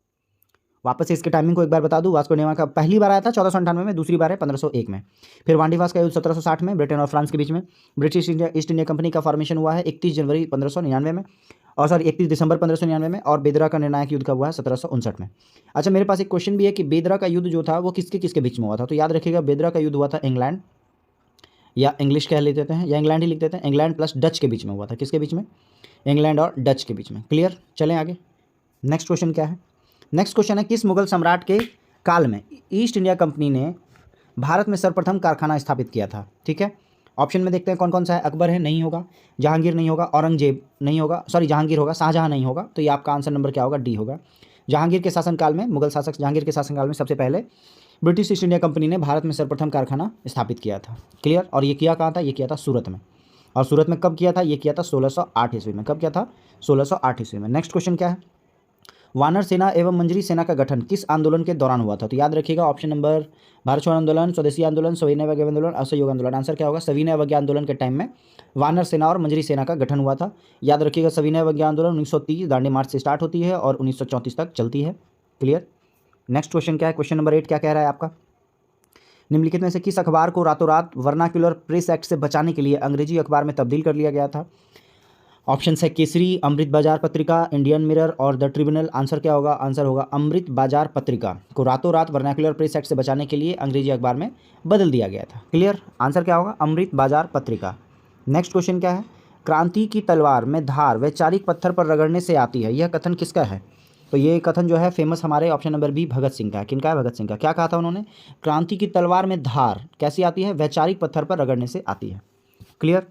Speaker 1: वापस से इसके टाइमिंग को एक बार बता दूं, वास्को डी गामा का पहली बार आया था 1498 में, दूसरी बार है 1501 में। फिर वांडीवास का युद्ध 1760 में, ब्रिटेन और फ्रांस के बीच में। ब्रिटिश ईस्ट इंडिया कंपनी का फॉर्मेशन हुआ है 31 जनवरी 1599 में, और सॉरी 31 दिसंबर 1599 में। और बेदरा का निर्णायक युद्ध कब हुआ है, 1759 में। अच्छा, मेरे पास एक क्वेश्चन भी है कि बेदरा का युद्ध जो था वो किसके किसके बीच में हुआ था। तो याद रखिएगा बेदरा का युद्ध हुआ था इंग्लैंड, या इंग्लिश कह लेते हैं, या इंग्लैंड ही लिख देते हैं, इंग्लैंड प्लस डच के बीच में हुआ था। किसके बीच में, इंग्लैंड और डच के बीच में। क्लियर। चलें आगे। नेक्स्ट क्वेश्चन क्या है, नेक्स्ट क्वेश्चन है, किस मुगल सम्राट के काल में ईस्ट इंडिया कंपनी ने भारत में सर्वप्रथम कारखाना स्थापित किया था। ठीक है। ऑप्शन में देखते हैं कौन कौन सा है, अकबर है, नहीं होगा, जहांगीर नहीं होगा, औरंगजेब नहीं होगा, सॉरी जहांगीर होगा, शाहजहां नहीं होगा। तो ये आपका आंसर नंबर क्या होगा, डी होगा। जहांगीर के शासनकाल में, मुगल शासक जहांगीर के शासनकाल में सबसे पहले ब्रिटिश ईस्ट इंडिया कंपनी ने भारत में सर्वप्रथम कारखाना स्थापित किया था। क्लियर। और ये किया कहाँ था, ये किया था सूरत में। और सूरत में कब किया था, ये किया था 1608 ईस्वी में। कब किया था, 1608 ईस्वी में। नेक्स्ट क्वेश्चन क्या है, वानर सेना एवं मंजरी सेना का गठन किस आंदोलन के दौरान हुआ था। तो याद रखिएगा ऑप्शन नंबर, भारत छोड़ो आंदोलन, स्वदेशी आंदोलन, सविनय अवज्ञा आंदोलन, असहयोग आंदोलन। आंसर क्या होगा, सविनय अवज्ञा आंदोलन के टाइम में वानर सेना और मंजरी सेना का गठन हुआ था। याद रखिएगा सविनय अवज्ञा आंदोलन 1930 दांडी मार्च से स्टार्ट होती है और 1934 तक चलती है। क्लियर। नेक्स्ट क्वेश्चन क्या है, क्वेश्चन नंबर 8 क्या कह रहा है आपका, निम्नलिखित में से किस अखबार को रातों रात वर्नाक्युलर प्रेस एक्ट से बचाने के लिए अंग्रेजी अखबार में तब्दील कर लिया गया था। ऑप्शन है केसरी, अमृत बाजार पत्रिका, इंडियन मिरर और द ट्रिब्यूनल। आंसर क्या होगा? आंसर होगा अमृत बाजार पत्रिका को रातों रात वर्नाक्युलर प्रेस एक्ट से बचाने के लिए अंग्रेजी अखबार में बदल दिया गया था। क्लियर? आंसर क्या होगा? अमृत बाजार पत्रिका। नेक्स्ट क्वेश्चन क्या है? क्रांति की तलवार में धार वैचारिक पत्थर पर रगड़ने से आती है, यह कथन किसका है? तो ये कथन जो है फेमस हमारे option number B Bhagat Singh का है। किनका है? भगत सिंह का। क्या कहा था उन्होंने? क्रांति की तलवार में धार कैसी आती है? वैचारिक पत्थर पर रगड़ने से आती है। क्लियर?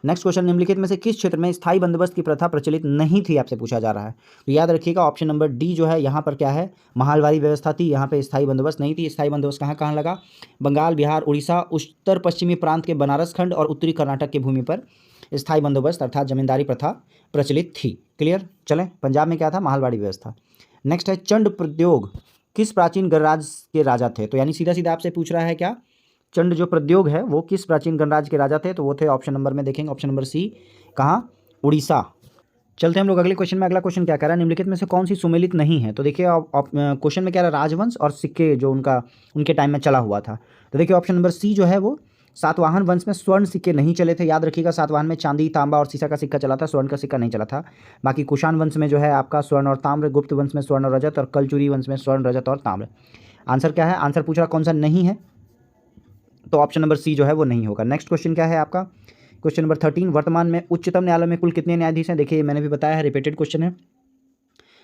Speaker 1: नेक्स्ट क्वेश्चन, निम्नलिखित में से किस क्षेत्र में स्थायी बंदोबस्त की प्रथा प्रचलित नहीं थी, आपसे पूछा जा रहा है। तो याद रखिएगा ऑप्शन नंबर डी जो है यहाँ पर क्या है? महलवारी व्यवस्था थी, यहाँ पे स्थायी बंदोबस्त नहीं थी। स्थायी बंदोबस्त कहाँ कहाँ लगा? बंगाल, बिहार, उड़ीसा, उत्तर पश्चिमी प्रांत के बनारस खंड और उत्तरी कर्नाटक की भूमि पर स्थायी बंदोबस्त अर्थात जमींदारी प्रथा प्रचलित थी। क्लियर? चलें, पंजाब में क्या था? महलवाड़ी व्यवस्था। नेक्स्ट है चंड प्रद्योग किस प्राचीन गणराज्य के राजा थे? तो यानी सीधा सीधा आपसे पूछ रहा है क्या? चंड जो प्रद्योग है वो किस प्राचीन गणराज्य के राजा थे? तो वो थे ऑप्शन नंबर में देखेंगे ऑप्शन नंबर सी, कहाँ? उड़ीसा। चलते हैं हम लोग अगले क्वेश्चन में। अगला क्वेश्चन क्या कह रहा है? निम्नलिखित में से कौन सी सुमेलित नहीं है? तो देखिए क्वेश्चन में क्या रहा? राजवंश और सिक्के जो उनके टाइम में चला हुआ था। तो देखिए ऑप्शन नंबर सी जो है वो सातवाहन वंश में स्वर्ण सिक्के नहीं चले थे। याद रखिएगा सातवाहन में चांदी, तांबा और सीसा का सिक्का चला था, स्वर्ण का सिक्का नहीं चला था। बाकी कुषाण वंश में जो है आपका स्वर्ण और ताम्र, गुप्त वंश में स्वर्ण और रजत और कलचुरी वंश में स्वर्ण, रजत और ताम्र। आंसर क्या है? आंसर पूछ रहा कौन सा नहीं है? तो ऑप्शन नंबर सी जो है वो नहीं होगा। नेक्स्ट क्वेश्चन क्या है आपका? क्वेश्चन नंबर 13, वर्तमान में उच्चतम न्यायालय में कुल कितने न्यायाधीश हैं? देखिए मैंने भी बताया है, रिपीटेड क्वेश्चन है।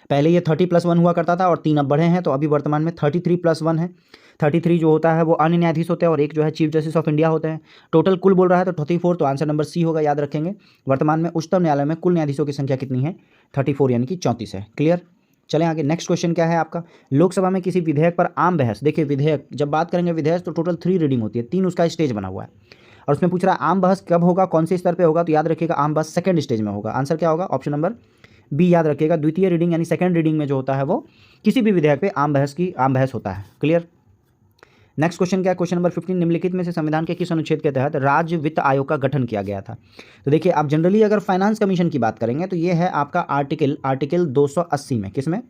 Speaker 1: पहले ये 30+1 हुआ करता था और 3 अब बढ़े हैं, तो अभी वर्तमान में 33+1 है। 33 जो होता है वो अन्य न्यायाधीश होते हैं और एक जो है चीफ जस्टिस ऑफ इंडिया होते हैं। टोटल कुल बोल रहा है तो 34, तो आंसर नंबर सी होगा। याद रखेंगे वर्तमान में उच्चतम न्यायालय में कुल न्यायाधीशों की संख्या कितनी है? 34 यानी कि 34 है। क्लियर? चलें आगे। नेक्स्ट क्वेश्चन क्या है आपका? लोकसभा में किसी विधेयक पर आम बहस। देखिए विधेयक जब बात करेंगे विधेयक तो टोटल 3 रीडिंग होती है, 3 उसका स्टेज बना हुआ है और उसमें पूछ रहा है आम बहस कब होगा, कौन से स्तर पे होगा? तो याद रखिएगा आम बहस सेकंड स्टेज में होगा। आंसर क्या होगा? ऑप्शन नंबर बी याद रखिएगा, द्वितीय रीडिंग यानी सेकंड रीडिंग में जो होता है वो किसी भी विधेयक पे आम बहस होता है। क्लियर? नेक्स्ट क्वेश्चन क्या है? क्वेश्चन नंबर 15, निम्नलिखित में से संविधान के किस अनुच्छेद के तहत राज्य वित्त आयोग का गठन किया गया था? तो देखिए आप जनरली अगर फाइनेंस कमीशन की बात करेंगे तो ये है आपका आर्टिकल 280 में। किसमें?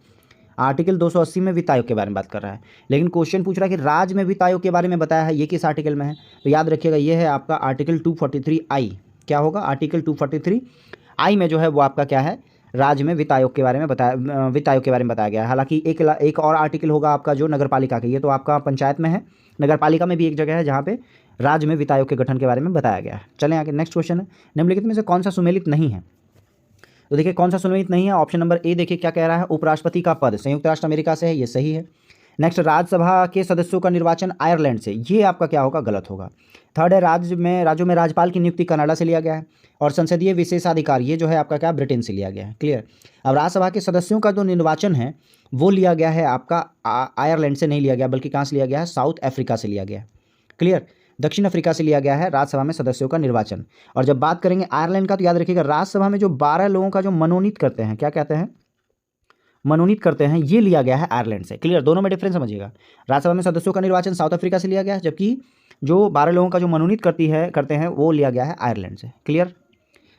Speaker 1: आर्टिकल 280 में वित्त आयोग के बारे में बात कर रहा है। लेकिन क्वेश्चन पूछ रहा है कि राज्य में वित्त आयोग के बारे में बताया है, ये किस आर्टिकल में है? तो याद रखिएगा ये है आपका आर्टिकल 243I। क्या होगा? आर्टिकल 243I में जो है वो आपका क्या है? राज्य में वित्त आयोग के बारे में बताया गया है। हालांकि एक और आर्टिकल होगा आपका जो नगर पालिका का, ये तो आपका पंचायत में है। नगर पालिका में भी एक जगह है जहाँ पे राज्य में वित्त आयोग के गठन के बारे में बताया गया है। चलें आगे। नेक्स्ट क्वेश्चन है, निम्नलिखित में से कौन सा सुमेलित नहीं है? तो देखिए कौन सा सुमेलित नहीं है? ऑप्शन नंबर ए देखिए क्या कह रहा है? उपराष्ट्रपति का पद संयुक्त राष्ट्र अमेरिका से है, ये सही है। नेक्स्ट, राज्यसभा के सदस्यों का निर्वाचन आयरलैंड से, ये आपका क्या होगा? गलत होगा। थर्ड है राज्यों में राज्यपाल की नियुक्ति कनाडा से लिया गया है। और संसदीय विशेषाधिकार ये जो है आपका क्या? ब्रिटेन से लिया गया है। क्लियर? अब राज्यसभा के सदस्यों का जो निर्वाचन है वो लिया गया है आपका आयरलैंड से नहीं लिया गया, बल्कि कहाँ से लिया गया है? साउथ अफ्रीका से लिया गया है। क्लियर? दक्षिण अफ्रीका से लिया गया है राज्यसभा में सदस्यों का निर्वाचन। और जब बात करेंगे आयरलैंड का तो याद रखिएगा राज्यसभा में जो 12 लोगों का जो मनोनीत करते हैं, क्या कहते हैं? मनोनीत करते हैं, ये लिया गया है आयरलैंड से। क्लियर? दोनों में डिफरेंस समझिएगा। राज्यसभा में सदस्यों का निर्वाचन साउथ अफ्रीका से लिया गया है, जबकि जो 12 लोगों का जो मनोनीत करते हैं वो लिया गया है आयरलैंड से। क्लियर?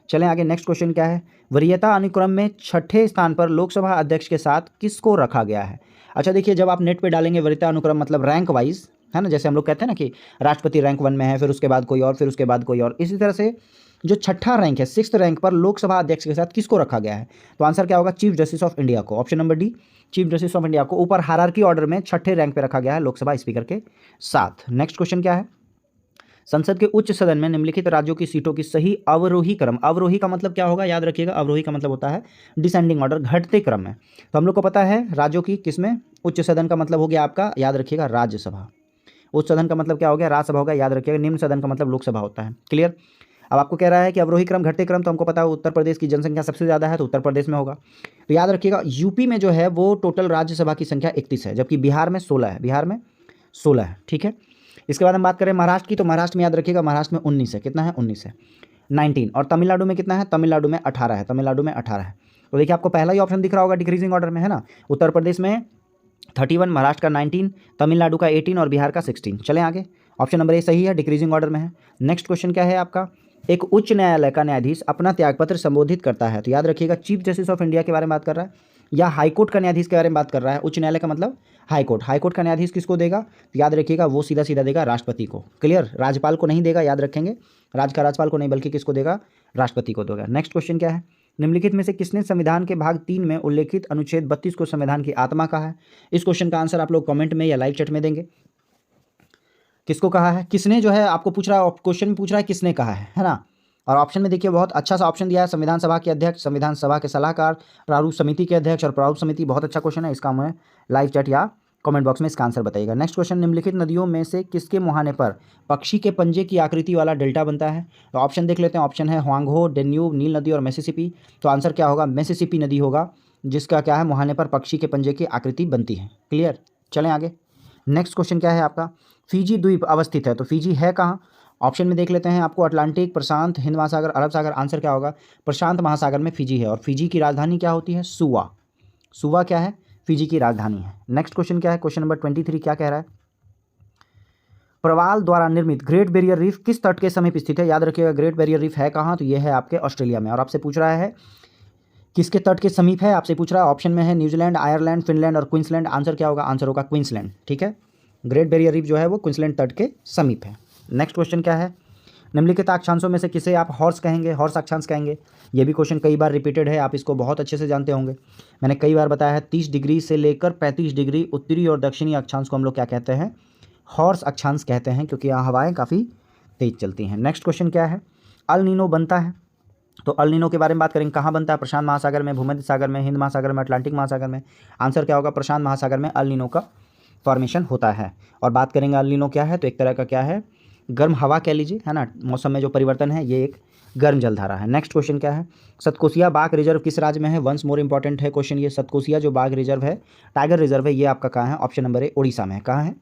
Speaker 1: चलें आगे। नेक्स्ट क्वेश्चन क्या है? वरीयता अनुक्रम में 6ठे स्थान पर लोकसभा अध्यक्ष के साथ किसको रखा गया है? अच्छा देखिए जब आप नेट पे डालेंगे वरीयता अनुक्रम मतलब रैंक वाइज, है ना, जैसे हम लोग कहते हैं ना कि राष्ट्रपति रैंक 1 में है, फिर उसके बाद कोई और, फिर उसके बाद कोई और, इसी तरह से जो 6ठा रैंक है 6th रैंक पर लोकसभा अध्यक्ष के साथ किसको रखा गया है? तो आंसर क्या होगा? चीफ जस्टिस ऑफ इंडिया को। Option number D, chief justice of India को ऊपर हायरार्की ऑर्डर में 6ठे रैंक पे रखा गया है लोकसभा स्पीकर के साथ। नेक्स्ट क्वेश्चन क्या है? संसद के उच्च सदन में निम्नलिखित राज्यों की सीटों की सही अवरोही क्रम, अवरोही का मतलब क्या होगा? याद रखिएगा अवरोही का मतलब होता है डिसेंडिंग ऑर्डर, घटते क्रम में। तो हम लोग को पता है राज्यों की किसमें? उच्च सदन का मतलब हो गया आपका, याद रखिएगा, राज्यसभा। उच्च सदन का मतलब क्या हो गया? राज्यसभा होगा, याद रखिएगा। निम्न सदन का मतलब लोकसभा होता है। क्लियर? अब आपको कह रहा है कि अवरोही क्रम घटते क्रम, तो हमको पता है उत्तर प्रदेश की जनसंख्या सबसे ज़्यादा है तो उत्तर प्रदेश में होगा। तो याद रखिएगा यूपी में जो है वो टोटल राज्यसभा की संख्या 31 है, जबकि बिहार में 16 है। बिहार में 16 है। ठीक है? इसके बाद हम बात करें महाराष्ट्र की, तो महाराष्ट्र में याद रखिएगा महाराष्ट्र में 19 है। कितना है? 19 है, 19। और तमिलनाडु में कितना है? तमिलनाडु में 18 है। तमिलनाडु में 18 है। तो देखिए आपको पहला ही ऑप्शन दिख रहा होगा डिक्रीजिंग ऑर्डर में, है ना। उत्तर प्रदेश में 31, महाराष्ट्र का 19, तमिलनाडु का 18 और बिहार का 16। चलें आगे। ऑप्शन नंबर ए सही है, डिक्रीजिंग ऑर्डर में है। नेक्स्ट क्वेश्चन क्या है आपका? एक उच्च न्यायालय का न्यायाधीश अपना त्यागपत्र संबोधित करता है, तो याद रखिएगा चीफ जस्टिस ऑफ इंडिया के बारे में बात कर रहा है। या हाईकोर्ट का न्यायाधीश के बारे में बात कर रहा है। उच्च न्यायालय का मतलब हाईकोर्ट। हाईकोर्ट का न्यायाधीश किसको देगा? तो याद रखिएगा वो सीधा सीधा देगा राष्ट्रपति को। क्लियर? राज्यपाल को नहीं देगा, याद रखेंगे, राज्यपाल को नहीं बल्कि किसको देगा? राष्ट्रपति को देगा। नेक्स्ट क्वेश्चन क्या है? निम्नलिखित में से किसने संविधान के भाग 3 में उल्लेखित अनुच्छेद 32 को संविधान की आत्मा कहा है? इस क्वेश्चन का आंसर आप लोग कमेंट में या लाइव चैट में देंगे। किसको कहा है? किसने जो है आपको पूछ रहा है, क्वेश्चन पूछ रहा है किसने कहा है ना। और ऑप्शन में देखिए बहुत अच्छा सा ऑप्शन दिया है, संविधान सभा के अध्यक्ष, संविधान सभा के सलाहकार, प्रारूप समिति के अध्यक्ष और प्रारूप समिति। बहुत अच्छा क्वेश्चन है, इसका हमें लाइव चैट या कमेंट बॉक्स में इसका आंसर बताइएगा। नेक्स्ट क्वेश्चन, निम्नलिखित नदियों में से किसके मुहाने पर पक्षी के पंजे की आकृति वाला डेल्टा बनता है? तो ऑप्शन देख लेते हैं। ऑप्शन है हुआंगहो, डेन्यूब, नील नदी और मिसिसिपी। तो आंसर क्या होगा? मिसिसिपी नदी होगा, जिसका क्या है मुहाने पर पक्षी के पंजे की आकृति बनती है। क्लियर? चलें आगे। नेक्स्ट क्वेश्चन क्या है आपका? फिजी द्वीप अवस्थित है, तो फिजी है कहाँ? ऑप्शन में देख लेते हैं आपको, अटलांटिक, प्रशांत, हिंद महासागर, अरब सागर। आंसर क्या होगा? प्रशांत महासागर में फिजी है। और फिजी की राजधानी क्या होती है? सुवा। सुवा क्या है? फिजी की राजधानी है। नेक्स्ट क्वेश्चन क्या है? क्वेश्चन नंबर 23 क्या कह रहा है? प्रवाल द्वारा निर्मित ग्रेट बैरियर रीफ किस तट के समीप स्थित है? याद रखिएगा ग्रेट बैरियर रीफ है कहाँ? तो ये है आपके ऑस्ट्रेलिया में। और आपसे पूछ रहा है किसके तट के समीप है? आपसे पूछ रहा है। ऑप्शन में है न्यूजीलैंड, आयरलैंड, फिनलैंड और क्वींसलैंड। आंसर क्या होगा? आंसर होगा क्वींसलैंड। ठीक है, ग्रेट बैरियर रीफ जो है वो क्वींसलैंड तट के समीप है। नेक्स्ट क्वेश्चन क्या है? निम्नलिखित अक्षांशों में से किसे आप हॉर्स कहेंगे? हॉर्स अक्षांश कहेंगे। ये भी क्वेश्चन कई बार रिपीटेड है, आप इसको बहुत अच्छे से जानते होंगे। मैंने कई बार बताया है 30 डिग्री से लेकर 35 डिग्री उत्तरी और दक्षिणी अक्षांश को हम लोग क्या कहते हैं? हॉर्स अक्षांश कहते हैं, क्योंकि यहाँ हवाएं काफ़ी तेज चलती हैं। नेक्स्ट क्वेश्चन क्या है? अल नीनो बनता है, तो अल नीनो के बारे में बात करेंगे। कहाँ बनता है? प्रशांत महासागर में, भूमध्य सागर में, हिंद महासागर में, अटलांटिक महासागर में। आंसर क्या होगा? प्रशांत महासागर में अल नीनो का फॉर्मेशन होता है। और बात करेंगे अल नीनो क्या है, तो एक तरह का क्या है? गर्म हवा कह लीजिए, है ना। मौसम में जो परिवर्तन है ये एक गर्म जलधारा है। नेक्स्ट क्वेश्चन क्या है? सतकोसिया बाघ रिजर्व किस राज्य में है? वंस मोर इंपॉर्टेंट है क्वेश्चन ये। सतकोसिया जो बाघ रिजर्व है, टाइगर रिजर्व है, ये आपका कहाँ है? ऑप्शन नंबर ए उड़ीसा में है। कहाँ है?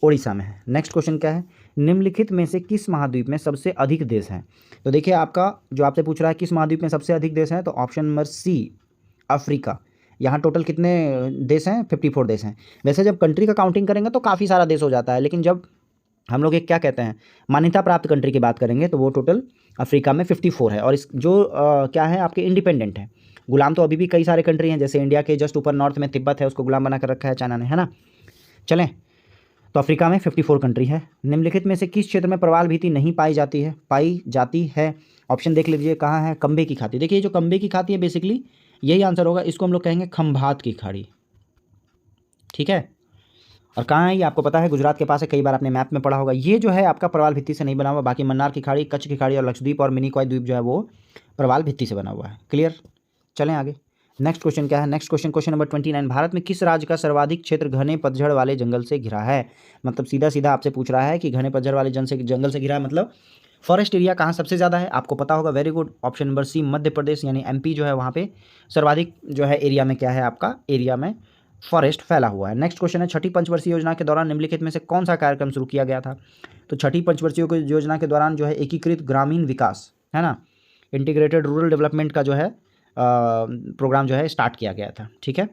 Speaker 1: उड़ीसा में है। नेक्स्ट क्वेश्चन क्या है? निम्नलिखित में से किस महाद्वीप में सबसे अधिक देश हैं? तो देखिए आपका जो आपसे पूछ रहा है किस महाद्वीप में सबसे अधिक देश हैं, तो ऑप्शन नंबर सी अफ्रीका। यहाँ टोटल कितने देश हैं? 54 देश हैं। वैसे जब कंट्री का काउंटिंग करेंगे तो काफ़ी सारा देश हो जाता है, लेकिन जब हम लोग एक क्या कहते हैं मान्यता प्राप्त कंट्री की बात करेंगे तो वो टोटल अफ्रीका में 54 है। और इस जो क्या है आपके इंडिपेंडेंट है। गुलाम तो अभी भी कई सारे कंट्री हैं, जैसे इंडिया के जस्ट ऊपर नॉर्थ में तिब्बत है, उसको गुलाम बना कर रखा है चाइना ने, है ना। चलें, तो अफ्रीका में 54 कंट्री है। निम्नलिखित में से किस क्षेत्र में प्रवाल भीति नहीं पाई जाती है? पाई जाती है, ऑप्शन देख लीजिए कहाँ है? कंबे की खाती। देखिए जो कंबे की खाती है बेसिकली यही आंसर होगा, इसको हम लोग कहेंगे खंभात की खाड़ी। ठीक है, और कहाँ है ये आपको पता है? गुजरात के पास है, कई बार आपने मैप में पढ़ा होगा। ये जो है आपका प्रवाल भित्ति से नहीं बना हुआ, बाकी मन्नार की खाड़ी, कच्छ की खाड़ी और लक्षद्वीप और मिनिकॉय द्वीप जो है वो प्रवाल भित्ति से बना हुआ है। क्लियर? चलें आगे। नेक्स्ट क्वेश्चन क्या है? Next question, question number 29, Bharat में किस राज्य का सर्वाधिक क्षेत्र घने पतझड़ वाले जंगल से घिरा है? मतलब सीधा सीधा आपसे पूछ रहा है कि घने पतझड़ वाले जंगल से घिरा है, मतलब फॉरेस्ट एरिया कहाँ सबसे ज़्यादा है? आपको पता होगा, very good. Option number C Madhya Pradesh, यानी एमपी जो है वहाँ पे सर्वाधिक जो है एरिया में क्या है आपका? एरिया में फॉरेस्ट फैला हुआ है। नेक्स्ट क्वेश्चन है, छठी पंचवर्षीय योजना के दौरान निम्नलिखित में से कौन सा कार्यक्रम शुरू किया गया था? तो छठी पंचवर्षीय योजना के दौरान जो है एकीकृत ग्रामीण विकास, है ना, इंटीग्रेटेड रूरल डेवलपमेंट का जो है प्रोग्राम जो है स्टार्ट किया गया था। ठीक है,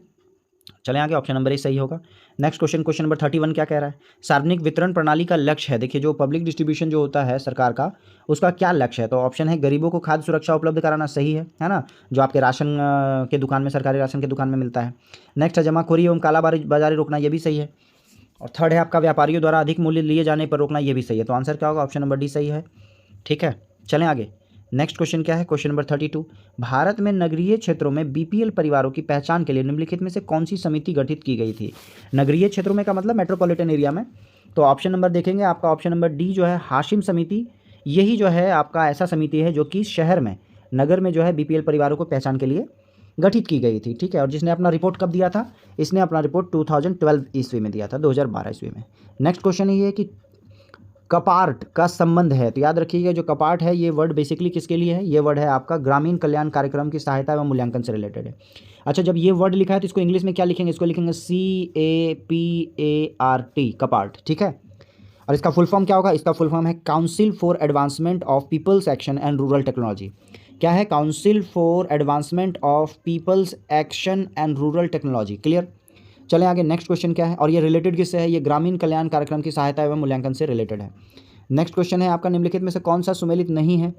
Speaker 1: चलें आगे। ऑप्शन नंबर ए सही होगा। नेक्स्ट क्वेश्चन, क्वेश्चन नंबर 31 क्या कह रहा है? सार्वजनिक वितरण प्रणाली का लक्ष्य है, देखिए जो पब्लिक डिस्ट्रीब्यूशन जो होता है सरकार का, उसका क्या लक्ष्य है? तो ऑप्शन है गरीबों को खाद्य सुरक्षा उपलब्ध कराना, सही है ना, जो आपके राशन के दुकान में, सरकारी राशन के दुकान में मिलता है। नेक्स्ट है जमाखोरी एवं कालाबाजारी रोकना, ये भी सही है। और थर्ड है आपका व्यापारियों द्वारा अधिक मूल्य लिए जाने पर रोकना, ये भी सही है। तो आंसर क्या होगा? ऑप्शन नंबर डी सही है। ठीक है, चलें आगे। नेक्स्ट क्वेश्चन क्या है? क्वेश्चन नंबर 32, भारत में नगरीय क्षेत्रों में बीपीएल परिवारों की पहचान के लिए निम्नलिखित में से कौन सी समिति गठित की गई थी? नगरीय क्षेत्रों में का मतलब मेट्रोपॉलिटन एरिया में। तो ऑप्शन नंबर देखेंगे आपका, ऑप्शन नंबर डी जो है हाशिम समिति, यही जो है आपका ऐसा समिति है जो कि शहर में, नगर में जो है बीपीएल परिवारों को पहचान के लिए गठित की गई थी। ठीक है, और जिसने अपना रिपोर्ट कब दिया था? इसने अपना रिपोर्ट 2012 ईस्वी में दिया था, 2012 ईस्वी में। नेक्स्ट क्वेश्चन ये है कि कपार्ट का संबंध है, तो याद रखिएगा जो कपार्ट है ये वर्ड बेसिकली किसके लिए है? ये वर्ड है आपका ग्रामीण कल्याण कार्यक्रम की सहायता एवं मूल्यांकन से रिलेटेड है। अच्छा, जब ये वर्ड लिखा है तो इसको इंग्लिश में क्या लिखेंगे? इसको लिखेंगे CAPART, कपार्ट। ठीक है, और इसका फुल फॉर्म क्या होगा? इसका फुल फॉर्म है council for advancement of people's action and rural technology. क्या है? Council for advancement of people's action and rural technology. Clear? चलें आगे। नेक्स्ट क्वेश्चन क्या है और ये रिलेटेड किससे है? ये ग्रामीण कल्याण कार्यक्रम की सहायता एवं मूल्यांकन से रिलेटेड है। नेक्स्ट क्वेश्चन है आपका, निम्नलिखित में से कौन सा सुमेलित नहीं है?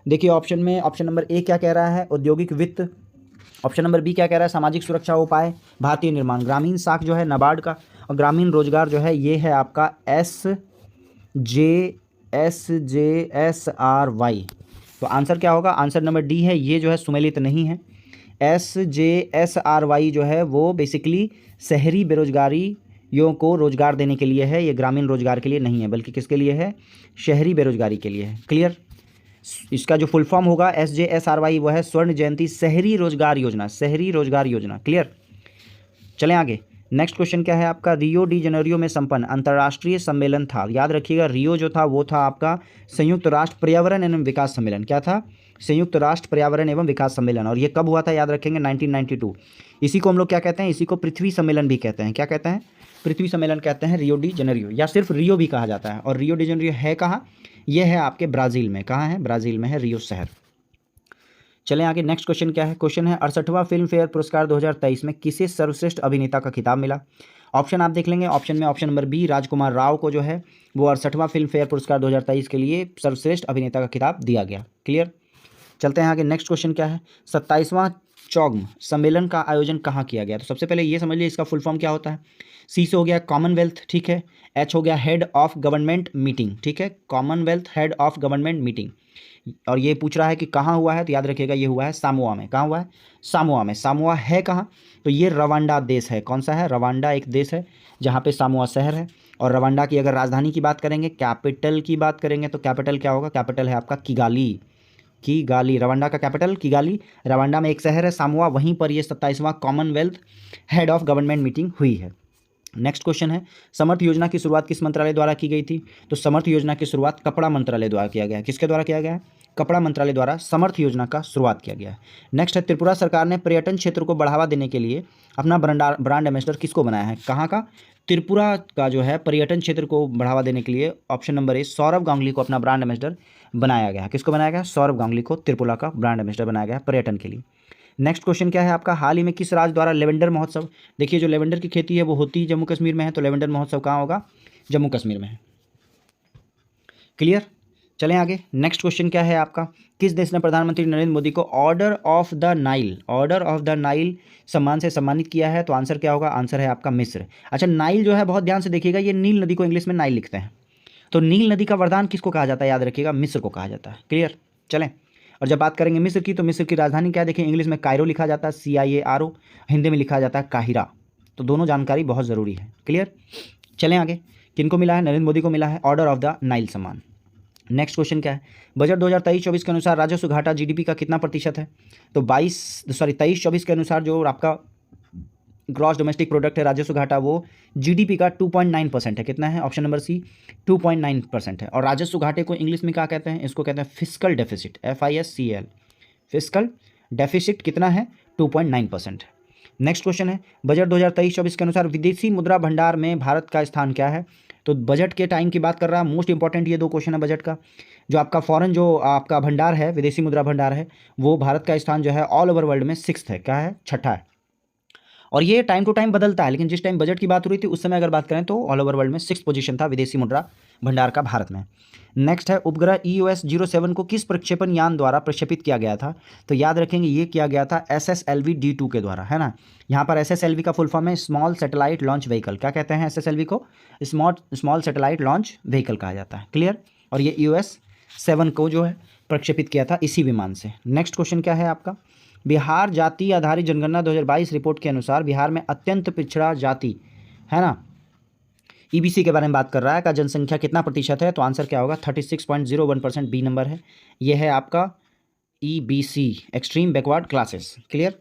Speaker 1: देखिए ऑप्शन में ऑप्शन नंबर ए क्या कह रहा है? औद्योगिक वित्त, ऑप्शन नंबर बी क्या कह रहा है, सामाजिक सुरक्षा उपाय भारतीय निर्माण। ग्रामीण साख जो है नाबार्ड का, और ग्रामीण रोजगार जो है ये है आपका SJSRY। तो आंसर क्या होगा, आंसर नंबर डी है, ये जो है सुमेलित नहीं है। SJSRY जो है वो बेसिकली शहरी बेरोजगारियों को रोजगार देने के लिए है, ये ग्रामीण रोजगार के लिए नहीं है, बल्कि किसके लिए है, शहरी बेरोजगारी के लिए है। क्लियर। इसका जो फुल फॉर्म होगा SJSRY वो है स्वर्ण जयंती शहरी रोजगार योजना, शहरी रोजगार योजना। क्लियर। चलें आगे। नेक्स्ट क्वेश्चन क्या है आपका, रियो डी जेनेरियो में संपन्न अंतर्राष्ट्रीय सम्मेलन था। याद रखिएगा, रियो जो था वो था आपका संयुक्त राष्ट्र पर्यावरण एवं विकास सम्मेलन। क्या था, संयुक्त राष्ट्र पर्यावरण एवं विकास सम्मेलन। और ये कब हुआ था, याद रखेंगे 1992। इसी को हम लोग क्या कहते हैं, इसी को पृथ्वी सम्मेलन भी कहते हैं। क्या कहते हैं, पृथ्वी सम्मेलन कहते हैं रियो डी जेनेरियो, या सिर्फ रियो भी कहा जाता है। और रियो डी जेनेरियो है कहाँ, ये है आपके ब्राज़ील में। कहाँ है, ब्राज़ील में है रियो शहर। चलें आगे। नेक्स्ट क्वेश्चन क्या है, क्वेश्चन है 68वां फिल्म फेयर पुरस्कार 2023 में किसे सर्वश्रेष्ठ अभिनेता का खिताब मिला। ऑप्शन आप देख लेंगे, ऑप्शन में ऑप्शन नंबर बी राजकुमार राव को जो है वो 68वां फिल्म फेयर पुरस्कार 2023 के लिए सर्वश्रेष्ठ अभिनेता का खिताब दिया गया। क्लियर। चलते हैं आगे। नेक्स्ट क्वेश्चन क्या है, 27वां चौग्म सम्मेलन का आयोजन कहाँ किया गया। तो सबसे पहले ये समझ लीजिए इसका फुल फॉर्म क्या होता है। सी से हो गया कॉमनवेल्थ, ठीक है। एच हो गया हेड ऑफ गवर्नमेंट मीटिंग, ठीक है, Commonwealth head of government meeting. और ये पूछ रहा है कि कहाँ हुआ है, तो याद रखिएगा ये हुआ है सामोआ में। कहाँ हुआ है, सामोआ में। सामोआ है कहाँ, तो ये रवांडा देश है। कौन सा है, रवांडा एक देश है जहाँ पे सामोआ शहर है। और रवांडा की अगर राजधानी की बात करेंगे, कैपिटल की बात करेंगे, तो कैपिटल क्या होगा, कैपिटल है आपका किगाली। किगाली, रवांडा का कैपिटल किगाली। रवांडा में एक शहर है सामोआ, वहीं पर ये 27वां Commonwealth head of government meeting हुई है। नेक्स्ट क्वेश्चन है, समर्थ योजना की शुरुआत किस मंत्रालय द्वारा की गई थी। तो समर्थ योजना की शुरुआत कपड़ा मंत्रालय द्वारा किया गया है। किसके द्वारा किया गया है, कपड़ा मंत्रालय द्वारा समर्थ योजना का शुरुआत किया गया है। नेक्स्ट है, त्रिपुरा सरकार ने पर्यटन क्षेत्र को बढ़ावा देने के लिए अपना ब्रांड एम्बेसडर किसको बनाया है। कहाँ का, त्रिपुरा का जो है पर्यटन क्षेत्र को बढ़ावा देने के लिए ऑप्शन नंबर ए सौरभ गांगुली को अपना ब्रांड एम्बेसडर बनाया गया है। किसको बनाया गया, सौरभ गांगुली को त्रिपुरा का ब्रांड एम्बेसडर बनाया गया है पर्यटन के लिए। नेक्स्ट क्वेश्चन क्या है आपका, हाल ही में किस राज्य द्वारा लेवेंडर महोत्सव। देखिए जो लेवेंडर की खेती है वो होती जम्मू कश्मीर में है, तो लेवेंडर महोत्सव कहाँ होगा, जम्मू कश्मीर में है। क्लियर। चलें आगे। नेक्स्ट क्वेश्चन क्या है आपका, किस देश ने प्रधानमंत्री नरेंद्र मोदी को ऑर्डर ऑफ द नाइल सम्मान से सम्मानित किया है। तो आंसर क्या होगा, आंसर है आपका मिस्र। अच्छा, नाइल जो है बहुत ध्यान से देखिएगा, ये नील नदी को इंग्लिश में नाइल लिखते हैं। तो नील नदी का वरदान किसको कहा जाता है, याद रखिएगा मिस्र को कहा जाता है। क्लियर। चलें। और जब बात करेंगे मिस्र की, तो मिस्र की राजधानी क्या देखें, इंग्लिश में कायरो लिखा जाता है, CIARO, हिंदी में लिखा जाता है काहिरा। तो दोनों जानकारी बहुत ज़रूरी है। क्लियर। चलें आगे। किनको मिला है, नरेंद्र मोदी को मिला है ऑर्डर ऑफ द नाइल सम्मान। नेक्स्ट क्वेश्चन क्या है, बजट 2023-24 के अनुसार राजस्व घाटा GDP का कितना प्रतिशत है। तो 23-24 के अनुसार जो आपका ग्रॉस डोमेस्टिक प्रोडक्ट है, राजस्व घाटा, वो GDP का 2.9% है। कितना है, ऑप्शन नंबर सी 2.9% है। और राजस्व घाटे को इंग्लिश में क्या कहते हैं, इसको कहते हैं fiscal deficit, FISCL, fiscal deficit कितना है, 2.9%। नेक्स्ट क्वेश्चन है, बजट 2023-24 के अनुसार विदेशी मुद्रा भंडार में भारत का स्थान क्या है। तो बजट के टाइम की बात कर रहा है, मोस्ट इंपॉर्टेंट ये दो क्वेश्चन है बजट का। जो आपका फॉरेन जो आपका भंडार है, विदेशी मुद्रा भंडार है, वो भारत का स्थान जो है ऑल ओवर वर्ल्ड में 6th है। क्या है, 6ठा है। और ये टाइम टू टाइम बदलता है, लेकिन जिस टाइम बजट की बात हो रही थी उस समय अगर बात करें तो ऑल ओवर वर्ल्ड में 6th पोजीशन था विदेशी मुद्रा भंडार का भारत में। नेक्स्ट है, उपग्रह EOS-07 को किस प्रक्षेपण यान द्वारा प्रक्षेपित किया गया था। तो याद रखेंगे ये किया गया था SSLV D2 के द्वारा, है ना। यहाँ पर SSLV का फुल फॉर्म है स्मॉल सैटेलाइट लॉन्च व्हीकल। क्या कहते हैं SSLV को, स्मॉल सैटेलाइट लॉन्च व्हीकल कहा जाता है। क्लियर। और ये EOS-7 को जो है प्रक्षेपित किया था इसी विमान से। नेक्स्ट क्वेश्चन क्या है आपका, बिहार जाति आधारित जनगणना 2022 रिपोर्ट के अनुसार बिहार में अत्यंत पिछड़ा जाति, है ना, EBC के बारे में बात कर रहा है, का जनसंख्या कितना प्रतिशत है। तो आंसर क्या होगा, 36.01%, बी नंबर है। यह है आपका EBC, extreme backward classes. Clear.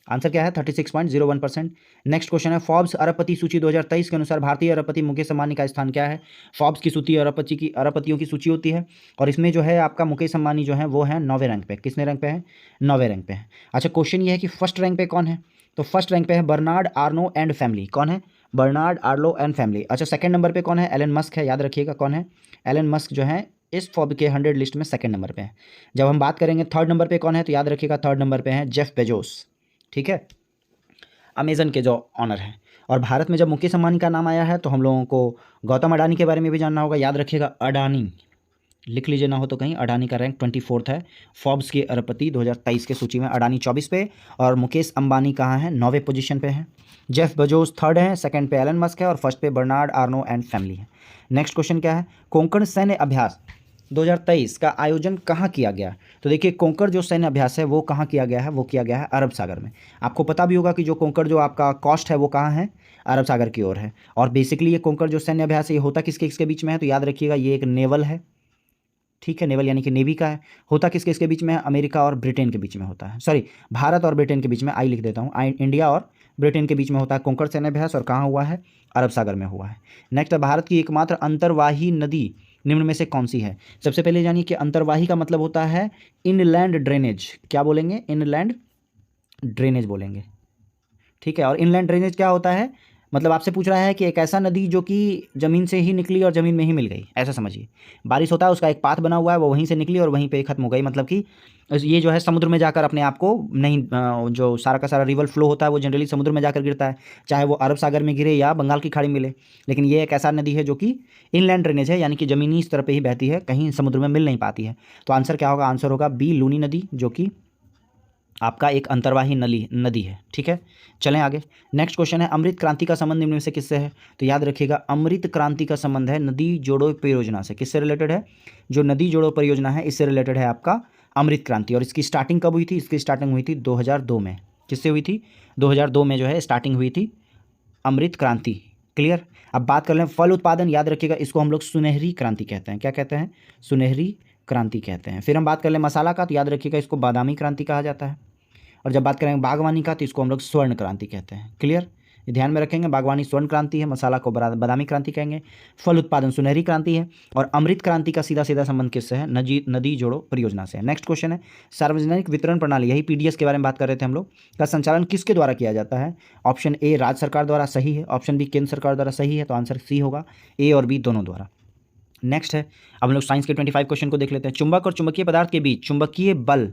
Speaker 1: Answer क्या है, 36.01%। नेक्स्ट क्वेश्चन है, फोर्ब्स अरबपति सूची 2023 के अनुसार भारतीय अरबपति मुकेश अंबानी का स्थान क्या है। फोर्ब्स की सूची अरबपतियों की सूची होती है, और इसमें जो है आपका मुकेश अंबानी जो है वो है 9वें रैंक पे। किसने रैंक पे है, 9वें रैंक पे है। अच्छा, क्वेश्चन ये है कि फर्स्ट रैंक पे कौन है। तो फर्स्ट रैंक पे है बर्नार्ड आर्नो एंड फैमिली। कौन है, बर्नार्ड आर्लो एंड फैमिली। अच्छा, सेकंड नंबर पे कौन है, एलन मस्क है। याद रखिएगा कौन है, एलन मस्क जो है इस फोर्ब्स के 100 लिस्ट में सेकंड नंबर पे है। जब हम बात करेंगे थर्ड नंबर पे कौन है, तो याद रखिएगा थर्ड नंबर पे है जेफ बेजोस, ठीक है, अमेजन के जो ऑनर हैं। और भारत में जब मुकेश अंबानी का नाम आया है तो हम लोगों को गौतम अडानी के बारे में भी जानना होगा। याद रखिएगा अडानी, लिख लीजिए ना हो तो कहीं। अडानी का रैंक 24 है फोर्ब्स के अरबपति 2023 के सूची में। अडानी 24 पे और मुकेश अंबानी कहाँ है, 9वें पोजीशन पे है। जेफ बेजोस 3rd है, 2nd पे एलन मस्क है और 1st पे बर्नार्ड आर्नो एंड फैमिली है। नेक्स्ट क्वेश्चन क्या है, कोंकण सैन्य अभ्यास 2023 का आयोजन कहाँ किया गया। तो देखिए कोंकण जो सैन्य अभ्यास है वो कहाँ किया गया है, वो किया गया है अरब सागर में। आपको पता भी होगा कि जो कोंकण जो आपका कॉस्ट है वो कहाँ है, अरब सागर की ओर है। और बेसिकली ये कोंकण जो सैन्य अभ्यास है ये होता किसके किसके बीच में है, तो याद रखिएगा ये एक नेवल है, ठीक है, नेवल यानी कि नेवी का है। होता किसके किसके बीच में है, अमेरिका और ब्रिटेन के बीच में होता है, सॉरी भारत और ब्रिटेन के बीच में, आई लिख देता हूँ, इंडिया और ब्रिटेन के बीच में होता है कोंकण सैन्य अभ्यास। और कहाँ हुआ है, अरब सागर में हुआ है। नेक्स्ट, भारत की एकमात्र अंतर्वाही नदी निम्न में से कौन सी है। सबसे पहले जानिए कि अंतर्वाही का मतलब होता है इनलैंड ड्रेनेज, क्या बोलेंगे, इनलैंड ड्रेनेज बोलेंगे, ठीक है। और इनलैंड ड्रेनेज क्या होता है, मतलब आपसे पूछ रहा है कि एक ऐसा नदी जो कि ज़मीन से ही निकली और ज़मीन में ही मिल गई, ऐसा समझिए। बारिश होता है उसका एक पाथ बना हुआ है, वो वहीं से निकली और वहीं पे ख़त्म हो गई, मतलब कि ये जो है समुद्र में जाकर अपने आप को नहीं, जो सारा का सारा रिवर फ्लो होता है वो जनरली समुद्र में जाकर गिरता है, चाहे वो अरब सागर में गिरे या बंगाल की खाड़ी में मिले। लेकिन ये एक ऐसा नदी है जो कि इनलैंड ड्रेनेज है, यानी कि ज़मीनी स्तर पर ही बहती है, कहीं समुद्र में मिल नहीं पाती है। तो आंसर क्या होगा, आंसर होगा बी, लूनी नदी, जो कि आपका एक अंतर्वाही नदी है, ठीक है। चलें आगे। नेक्स्ट क्वेश्चन है, अमृत क्रांति का संबंध निम्न में से किससे है। तो याद रखिएगा अमृत क्रांति का संबंध है नदी जोड़ो परियोजना से। किससे रिलेटेड है, जो नदी जोड़ो परियोजना है इससे रिलेटेड है आपका अमृत क्रांति। और इसकी स्टार्टिंग कब हुई थी, इसकी स्टार्टिंग हुई थी 2002 में। किससे हुई थी, 2002 में जो है स्टार्टिंग हुई थी अमृत क्रांति, क्लियर। अब बात कर लें फल उत्पादन, याद रखिएगा इसको हम लोग सुनहरी क्रांति कहते हैं। क्या कहते हैं, सुनहरी क्रांति कहते हैं। फिर हम बात कर लें मसाला का, तो याद रखिएगा इसको बादामी क्रांति कहा जाता है। और जब बात करेंगे बागवानी का तो इसको हम लोग स्वर्ण क्रांति कहते हैं, क्लियर। ये ध्यान में रखेंगे, बागवानी स्वर्ण क्रांति है, मसाला को बादामी क्रांति कहेंगे, फल उत्पादन सुनहरी क्रांति है, और अमृत क्रांति का सीधा सीधा संबंध किससे है, नदी जोड़ो परियोजना से। नेक्स्ट क्वेश्चन है, सार्वजनिक वितरण प्रणाली, यही पीडीएस के बारे में बात कर रहे थे हम लोग, का संचालन किसके द्वारा किया जाता है। ऑप्शन ए राज्य सरकार द्वारा, सही है। ऑप्शन बी केंद्र सरकार द्वारा, सही है। तो आंसर सी होगा, ए और बी दोनों द्वारा। नेक्स्ट है, अब हम लोग साइंस के 25 क्वेश्चन को देख लेते हैं। चुंबक और चुंबकीय पदार्थ के बीच चुंबकीय बल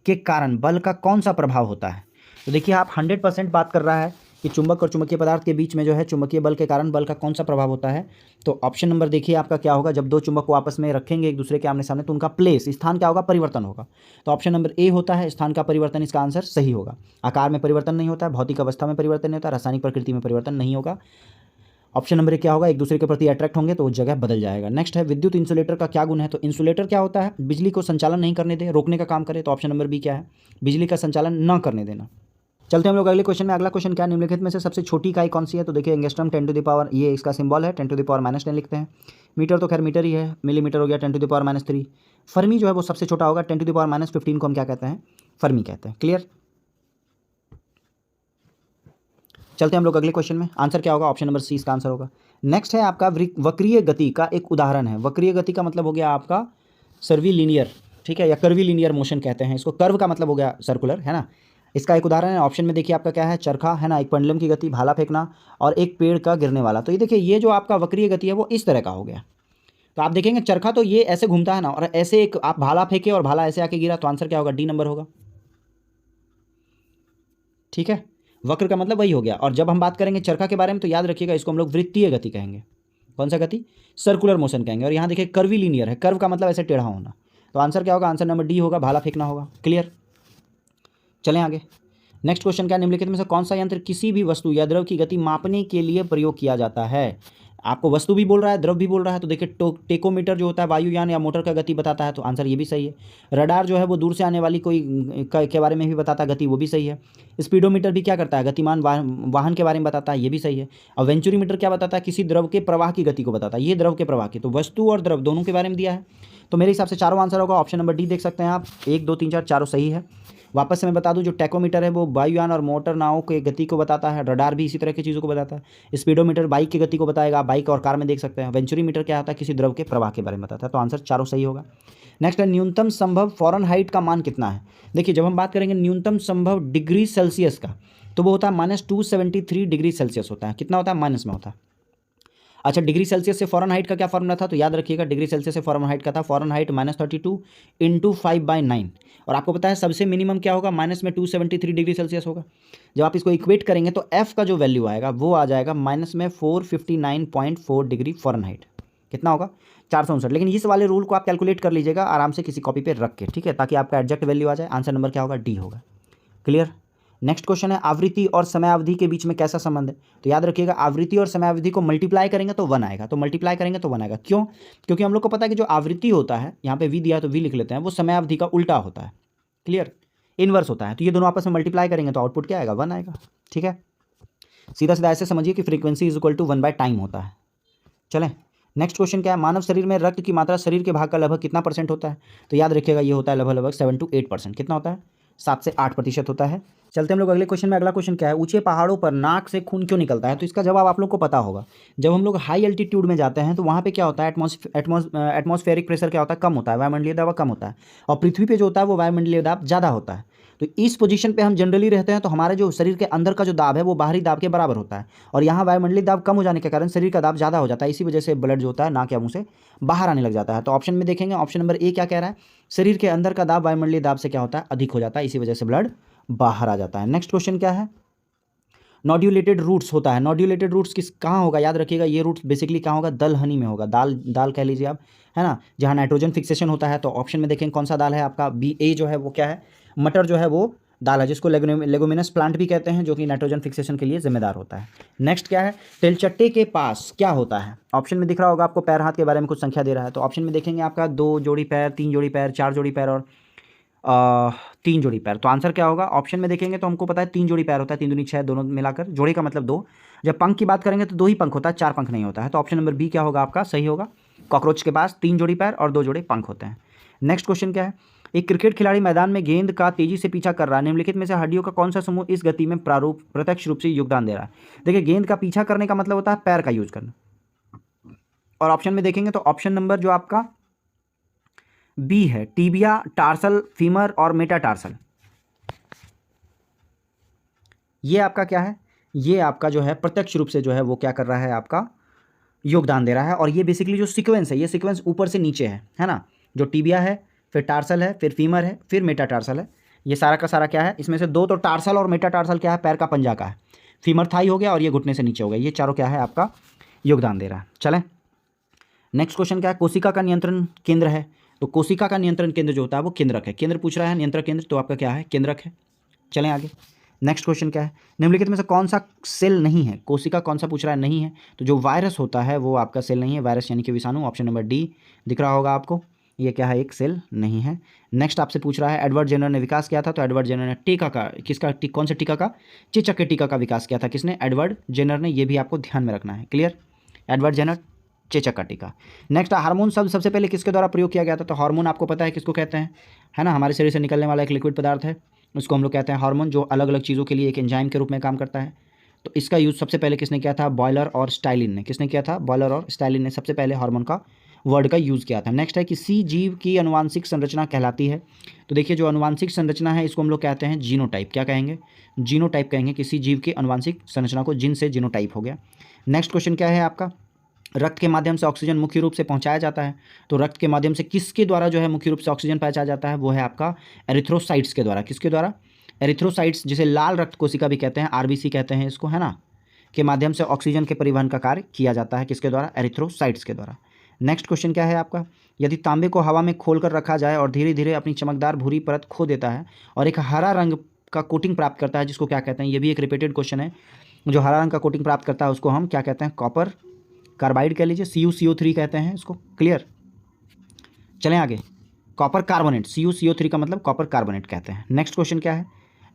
Speaker 1: के कारण बल का कौन सा प्रभाव होता है। तो देखिए आप 100% बात कर रहा है कि चुंबक और चुंबकीय पदार्थ के बीच में जो है चुंबकीय बल के कारण बल का कौन सा प्रभाव होता है। तो ऑप्शन नंबर देखिए आपका क्या होगा, जब दो चुंबक को आपस में रखेंगे एक दूसरे के आमने सामने तो उनका प्लेस, स्थान क्या होगा, परिवर्तन होगा। तो ऑप्शन नंबर ए होता है स्थान का परिवर्तन, इसका आंसर सही होगा। आकार में परिवर्तन नहीं होता है, भौतिक अवस्था में परिवर्तन नहीं होता, रासायनिक प्रकृति में परिवर्तन नहीं होगा। ऑप्शन नंबर क्या होगा, एक दूसरे के प्रति अट्रैक्ट होंगे तो जगह बदल जाएगा। नेक्स्ट है, विद्युत इंसुलेटर का क्या गुण है। तो इंसुलेटर क्या होता है, बिजली को संचालन नहीं करने दे, रोकने का काम करे। तो ऑप्शन नंबर बी क्या है, बिजली का संचालन न करने देना। चलते हैं हम लोग अगले क्वेश्चन में। अगला क्वेश्चन क्या है, निम्नलिखित में से सबसे छोटी इकाई कौन सी है। तो देखिए एंगस्ट्रम 10⁻, ये इसका सिंबल है, 10⁻⁻10 लिखते हैं। मीटर तो खैर मीटर ही है, मिलीमीटर हो गया 10⁻⁻3। फर्मी जो है वो सबसे छोटा होगा, 10⁻⁻15 को हम क्या कहते हैं, फर्मी कहते हैं, क्लियर। चलते हैं हम लोग अगले क्वेश्चन में। आंसर क्या होगा, ऑप्शन नंबर सी इसका आंसर होगा। नेक्स्ट है आपका वक्रीय गति का एक उदाहरण है। वक्रीय गति का मतलब हो गया आपका सर्विलीनियर, ठीक है, या कर्विलीनियर मोशन कहते हैं इसको। कर्व का मतलब हो गया सर्कुलर, है ना। इसका एक उदाहरण है, ऑप्शन में देखिए आपका क्या है, चरखा, है ना, एक पेंडुलम की गति, भाला फेंकना, और एक पेड़ का गिरने वाला। तो ये देखिए ये जो आपका वक्रीय गति है वो इस तरह का हो गया। तो आप देखेंगे चरखा तो ये ऐसे घूमता है ना, और ऐसे एक आप भाला फेंके और भाला ऐसे आके गिरा, तो आंसर क्या होगा, डी नंबर होगा, ठीक है। वक्र का मतलब वही हो गया। और जब हम बात करेंगे चरखा के बारे में तो याद रखिएगा इसको हम लोग वृत्तीय गति कहेंगे। कौन सा गति, सर्कुलर मोशन कहेंगे। और यहाँ देखिए कर्विलीनियर है, कर्व का मतलब ऐसे टेढ़ा होना। तो आंसर क्या होगा, आंसर नंबर डी होगा, भाला फेंकना होगा, क्लियर। चलें आगे। नेक्स्ट क्वेश्चन क्या, निम्नलिखित में से कौन सा यंत्र किसी भी वस्तु या द्रव की गति मापने के लिए प्रयोग किया जाता है। आपको वस्तु भी बोल रहा है, द्रव भी बोल रहा है। तो देखिए टेकोमीटर जो होता है वायुयान या मोटर का गति बताता है, तो आंसर ये भी सही है। रडार जो है वो दूर से आने वाली कोई के बारे में भी बताता है गति, वो भी सही है। स्पीडोमीटर भी क्या करता है, गतिमान वाहन के बारे में बताता है, ये भी सही है। और वेंचुरीमीटर क्या बताता है, किसी द्रव के प्रवाह की गति को बताता है, ये द्रव के प्रवाह की। तो वस्तु और द्रव दोनों के बारे में दिया है। तो मेरे हिसाब से चारों आंसर होगा, ऑप्शन नंबर डी देख सकते हैं आप, 1 2 3 4 चारों सही है। वापस से मैं बता दूं, जो टैकोमीटर है वो वायुयान और मोटर नावों की गति को बताता है। रडार भी इसी तरह की चीज़ों को बताता है। स्पीडोमीटर बाइक की गति को बताएगा, बाइक और कार में देख सकते हैं। वेंचुरीमीटर क्या होता है, किसी द्रव के प्रवाह के बारे में बताता है। तो आंसर चारों सही होगा। नेक्स्ट है, न्यूनतम संभव फ़ारेनहाइट का मान कितना है। देखिए जब हम बात करेंगे न्यूनतम संभव डिग्री सेल्सियस का, तो वो होता है -273 डिग्री सेल्सियस होता है। कितना होता है, माइनस में होता है। अच्छा, डिग्री सेल्सियस से फ़ारेनहाइट का क्या फॉर्मूला था, तो याद रखिएगा डिग्री सेल्सियस से फ़ारेनहाइट का था फ़ारेनहाइट -32 × 5/9। और आपको पता है सबसे मिनिमम क्या होगा, माइनस में 273 डिग्री सेल्सियस होगा। जब आप इसको इक्वेट करेंगे तो एफ का जो वैल्यू आएगा वो आ जाएगा -459.4 डिग्री फ़ारेनहाइट, कितना होगा 459। लेकिन इस वाले रूल को आप कैलकुलेट कर लीजिएगा आराम से किसी कॉपी पे रख के, ठीक है, ताकि आपका एग्जैक्ट वैल्यू आ जाए। आंसर नंबर क्या होगा, डी होगा। क्लियर। नेक्स्ट क्वेश्चन है आवृत्ति और समयावधि के बीच में कैसा संबंध है। तो याद रखिएगा आवृत्ति और समयावधि को मल्टीप्लाई करेंगे तो 1 आएगा, तो मल्टीप्लाई करेंगे तो 1 आएगा। क्यों? क्योंकि हम लोग को पता है कि जो आवृत्ति होता है, यहाँ पे वी दिया तो वी लिख लेते हैं, वो समयावधि का उल्टा होता है। क्लियर, इनवर्स होता है। तो ये दोनों आपस में मल्टीप्लाई करेंगे तो आउटपुट क्या आएगा, 1 आएगा। ठीक है, सीधा सीधा ऐसे समझिए कि फ्रीक्वेंसी इज इक्वल टू 1/टाइम होता है। चलें, नेक्स्ट क्वेश्चन क्या है, मानव शरीर में रक्त की मात्रा शरीर के भाग का लगभग कितना % होता है। तो याद रखिएगा ये होता है लगभग 7 to 8%। कितना होता है, 7 से 8% होता है। चलते हम लोग अगले क्वेश्चन में। अगला क्वेश्चन क्या है, ऊंचे पहाड़ों पर नाक से खून क्यों निकलता है। तो इसका जवाब आप लोग को पता होगा। जब हम लोग हाई एल्टीट्यूड में जाते हैं तो वहाँ पे क्या होता है, एटमॉस्फेरिक प्रेशर क्या होता है, कम होता है, वायुमंडलीय दबाव कम होता है। और पृथ्वी पे जो होता है वो वायुमंडलीय दाब ज़्यादा होता है। तो इस पोजीशन पे हम जनरली रहते हैं तो हमारे जो शरीर के अंदर का जो दाब है वो बाहरी दाब के बराबर होता है। और यहाँ वायुमंडलीय दाब कम हो जाने के कारण शरीर का दाब ज़्यादा हो जाता है। इसी वजह से ब्लड जो होता है नाक या मुंह से बाहर आने लग जाता है। तो ऑप्शन में देखेंगे, ऑप्शन नंबर ए क्या कह रहा है, शरीर के अंदर का दाब वायुमंडलीय दाब से क्या होता है, अधिक हो जाता है, इसी वजह से ब्लड बाहर आ जाता है। नेक्स्ट क्वेश्चन क्या है, नॉड्यूलेटेड रूट्स होता है। नॉड्यूलेटेड रूट्स किस कहाँ होगा, याद रखिएगा ये रूट्स बेसिकली कहाँ होगा, दलहनी में होगा। दाल कह लीजिए आप, है ना, जहाँ नाइट्रोजन फिक्सेशन होता है। तो ऑप्शन में देखेंगे कौन सा दाल है आपका, बी ए जो है वो क्या है, मटर जो है वो दाल है, जिसको लेगुमिनस प्लांट भी कहते हैं, जो कि नाइट्रोजन फिक्सेशन के लिए जिम्मेदार होता है। नेक्स्ट क्या है, तिलचट्टे के पास क्या होता है। ऑप्शन में दिख रहा होगा आपको, पैर हाथ के बारे में कुछ संख्या दे रहा है। तो ऑप्शन में देखेंगे आपका 2 जोड़ी पैर, 3 जोड़ी पैर, 4 जोड़ी पैर और 3 जोड़ी पैर। तो आंसर क्या होगा, ऑप्शन में देखेंगे तो हमको पता है 3 जोड़ी पैर होता है, 3 दूनी 6, दोनों मिलाकर जोड़ी का मतलब 2। जब पंख की बात करेंगे तो 2 ही पंख होता है, 4 पंख नहीं होता है। तो ऑप्शन नंबर बी क्या होगा आपका, सही होगा। कॉकरोच के पास 3 जोड़ी पैर और 2 जोड़े पंख होते हैं। नेक्स्ट क्वेश्चन क्या है, एक क्रिकेट खिलाड़ी मैदान में गेंद का तेजी से पीछा कर रहा है, निम्नलिखित में से हड्डियों का कौन सा समूह इस गति में प्रत्यक्ष रूप से योगदान दे रहा है। देखिए गेंद का पीछा करने का मतलब होता है पैर का यूज करना। और ऑप्शन में देखेंगे तो ऑप्शन नंबर जो आपका बी है, टीबिया, टार्सल, फीमर और मेटाटार्सल। ये आपका क्या है, ये आपका जो है प्रत्यक्ष रूप से जो है वो क्या कर रहा है, आपका योगदान दे रहा है। और ये बेसिकली जो सीक्वेंस है, ये सीक्वेंस ऊपर से नीचे है ना, जो टीबिया है, फिर टार्सल है, फिर फीमर है, फिर मेटाटार्सल है। ये सारा का सारा क्या है, इसमें से 2 तो टार्सल और मेटाटार्सल क्या है, पैर का पंजा का है। फीमर थाई हो गया और ये घुटने से नीचे हो गया। ये चारों क्या है आपका योगदान दे रहा है। चलें, नेक्स्ट क्वेश्चन क्या है, कोशिका का नियंत्रण केंद्र है। तो कोशिका का नियंत्रण केंद्र जो होता है वो केंद्रक है। केंद्र पूछ रहा है, नियंत्रण केंद्र, तो आपका क्या है, केंद्रक है। चलें आगे, नेक्स्ट क्वेश्चन क्या है, निम्नलिखित में से कौन सा सेल नहीं है। कोशिका कौन सा पूछ रहा है, नहीं है। तो जो वायरस होता है वो आपका सेल नहीं है, वायरस यानी कि विषाणु। ऑप्शन नंबर डी दिख रहा होगा आपको, ये क्या है, एक सेल नहीं है। नेक्स्ट आपसे पूछ रहा है एडवर्ड जेनर ने विकास किया था। तो एडवर्ड जेनर ने टीका का, किसका, कौन से टीका का, चेचक के टीका का विकास किया था। किसने, एडवर्ड जेनर ने। ये भी आपको ध्यान में रखना है। क्लियर, एडवर्ड जेनर, चेचक का टीका। नेक्स्ट, हार्मोन शब्द सबसे पहले किसके द्वारा प्रयोग किया गया था। तो हार्मोन आपको पता है किसको कहते हैं, है ना, हमारे शरीर से निकलने वाला एक लिक्विड पदार्थ है, उसको हम लोग कहते हैं हार्मोन, जो अलग अलग चीज़ों के लिए एक एंजाइम के रूप में काम करता है। तो इसका यूज़ सबसे पहले किसने किया था, बॉयलर और स्टाइलिन ने। किसने किया था, बॉयलर और स्टाइलिन ने सबसे पहले हार्मोन का वर्ड का यूज़ किया था। नेक्स्ट है किसी जीव की अनुवांशिक संरचना कहलाती है। तो देखिए जो अनुवांशिक संरचना है इसको हम लोग कहते हैं जीनोटाइप। क्या कहेंगे, जीनोटाइप कहेंगे किसी जीव की अनुवांशिक संरचना को, जिन से जीनोटाइप हो गया। नेक्स्ट क्वेश्चन क्या है आपका, रक्त के माध्यम से ऑक्सीजन मुख्य रूप से पहुंचाया जाता है। तो रक्त के माध्यम से किसके द्वारा जो है मुख्य रूप से ऑक्सीजन पहुंचाया जाता है, वो है आपका एरिथ्रोसाइट्स के द्वारा। किसके द्वारा, एरिथ्रोसाइट्स, जिसे लाल रक्त कोशिका भी कहते हैं, आरबीसी कहते हैं इसको, है ना, के माध्यम से ऑक्सीजन के परिवहन का कार्य किया जाता है। किसके द्वारा, एरिथ्रोसाइट्स के द्वारा। नेक्स्ट क्वेश्चन क्या है आपका, यदि तांबे को हवा में खोलकर रखा जाए और धीरे धीरे अपनी चमकदार भूरी परत खो देता है और एक हरा रंग का कोटिंग प्राप्त करता है, जिसको क्या कहते हैं, ये भी एक रिपीटेड क्वेश्चन है। जो हरा रंग का कोटिंग प्राप्त करता है उसको हम क्या कहते हैं, कॉपर कार्बाइड कह लीजिए, CuCO3 कहते हैं इसको। क्लियर, चलें आगे, कॉपर कार्बोनेट, CuCO3 का मतलब कॉपर कार्बोनेट कहते हैं। नेक्स्ट क्वेश्चन क्या है,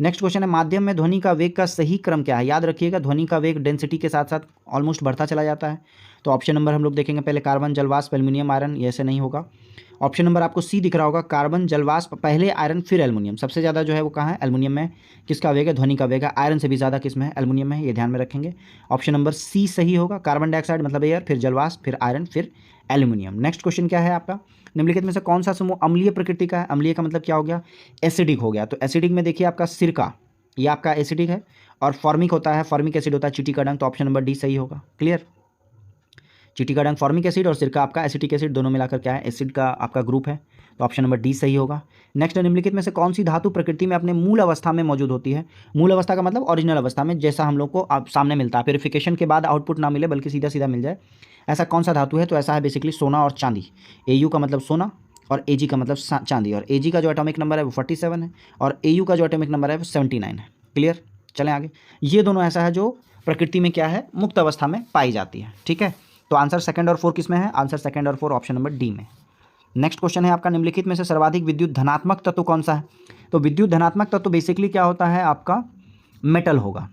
Speaker 1: नेक्स्ट क्वेश्चन है माध्यम में ध्वनि का वेग का सही क्रम क्या है। याद रखिएगा ध्वनि का वेग डेंसिटी के साथ साथ ऑलमोस्ट बढ़ता चला जाता है। तो ऑप्शन नंबर हम लोग देखेंगे पहले कार्बन, जलवाष्प, एल्युमिनियम, आयरन, ये ऐसे नहीं होगा। ऑप्शन नंबर आपको सी दिख रहा होगा, कार्बन, जलवाष्प, पहले आयरन फिर एल्युमिनियम। सबसे ज़्यादा जो है वो कहाँ है, एल्युमिनियम में। किसका वेग है, ध्वनि का वेग है, आयरन से भी ज़्यादा किस में है, एल्युमिनियम में। ये ध्यान में रखेंगे। ऑप्शन नंबर सी सही होगा, कार्बन डाइऑक्साइड मतलब एयर, फिर जलवाष्प, फिर आयरन, फिर एल्युमिनियम। नेक्स्ट क्वेश्चन क्या है आपका, निम्नलिखित में से कौन सा समूह अम्लीय प्रकृति का है। अम्लीय का मतलब क्या हो गया, एसिडिक हो गया। तो एसिडिक में देखिए आपका सिरका, ये आपका एसिडिक है। और फॉर्मिक होता है, फॉर्मिक एसिड होता है चीटी का डंक। तो ऑप्शन नंबर डी सही होगा। क्लियर, चीटी का डंक फॉर्मिक एसिड और सिरका आपका एसिटिक एसिड, दोनों मिलाकर क्या है, एसिड का आपका ग्रुप है। तो ऑप्शन नंबर डी सही होगा। नेक्स्ट, निम्नलिखित में से कौन सी धातु प्रकृति में अपने मूल अवस्था में मौजूद होती है? मूल अवस्था का मतलब ओरिजिनल अवस्था में, जैसा हम लोग को सामने मिलता है, प्यूरिफिकेशन के बाद आउटपुट ना मिले बल्कि सीधा सीधा मिल जाए, ऐसा कौन सा धातु है? तो ऐसा है बेसिकली सोना और चांदी। Au का मतलब सोना और Ag का मतलब चांदी, और Ag का जो एटॉमिक नंबर है वो 47 है और Au का जो एटॉमिक नंबर है वो 79 है। क्लियर, चलें आगे। ये दोनों ऐसा है जो प्रकृति में क्या है, मुक्त अवस्था में पाई जाती है। ठीक है, तो आंसर सेकंड और 4 किस में है? आंसर सेकंड और 4 ऑप्शन नंबर डी में। नेक्स्ट क्वेश्चन है आपका, निम्नलिखित में से सर्वाधिक विद्युत धनात्मक तत्व कौन सा है? तो विद्युत धनात्मक तत्व बेसिकली क्या होता है आपका, मेटल होगा,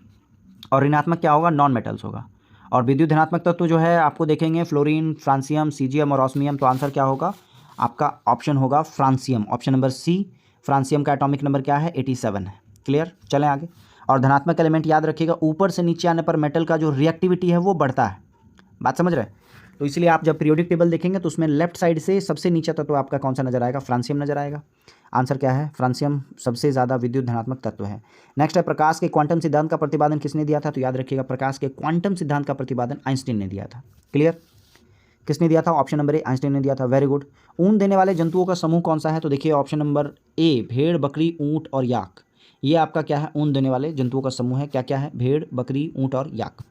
Speaker 1: और ऋणात्मक क्या होगा, नॉन मेटल्स होगा। और विद्युत धनात्मक तत्व जो है आपको देखेंगे फ्लोरीन, फ्रांसियम, सीजियम और ऑस्मियम, तो आंसर क्या होगा आपका? ऑप्शन होगा francium, option number C. Francium का एटॉमिक नंबर क्या है? 87 है। क्लियर, चलें आगे। और धनात्मक एलिमेंट याद रखिएगा, ऊपर से नीचे आने पर मेटल का जो रिएक्टिविटी है वो बढ़ता है। बात समझ रहे हैं? तो इसलिए आप जब पीरियोडिक टेबल देखेंगे तो उसमें लेफ्ट साइड से सबसे नीचे तत्व आपका कौन सा नजर आएगा? फ्रांसियम नजर आएगा। आंसर क्या है? फ्रांसियम सबसे ज़्यादा विद्युत धनात्मक तत्व है। नेक्स्ट है, प्रकाश के क्वांटम सिद्धांत का प्रतिपादन किसने दिया था? तो याद रखिएगा, प्रकाश के क्वांटम सिद्धांत का प्रतिपादन आइंस्टीन ने दिया था। क्लियर, किसने दिया था? ऑप्शन नंबर ए, आइंस्टीन ने दिया था। Very good. ऊन देने वाले जंतुओं का समूह कौन सा है? तो देखिए ऑप्शन नंबर ए, भेड़, बकरी, ऊँट और याक। ये आपका क्या है? ऊन देने वाले जंतुओं का समूह है। क्या क्या है? भेड़, बकरी, ऊँट और याक।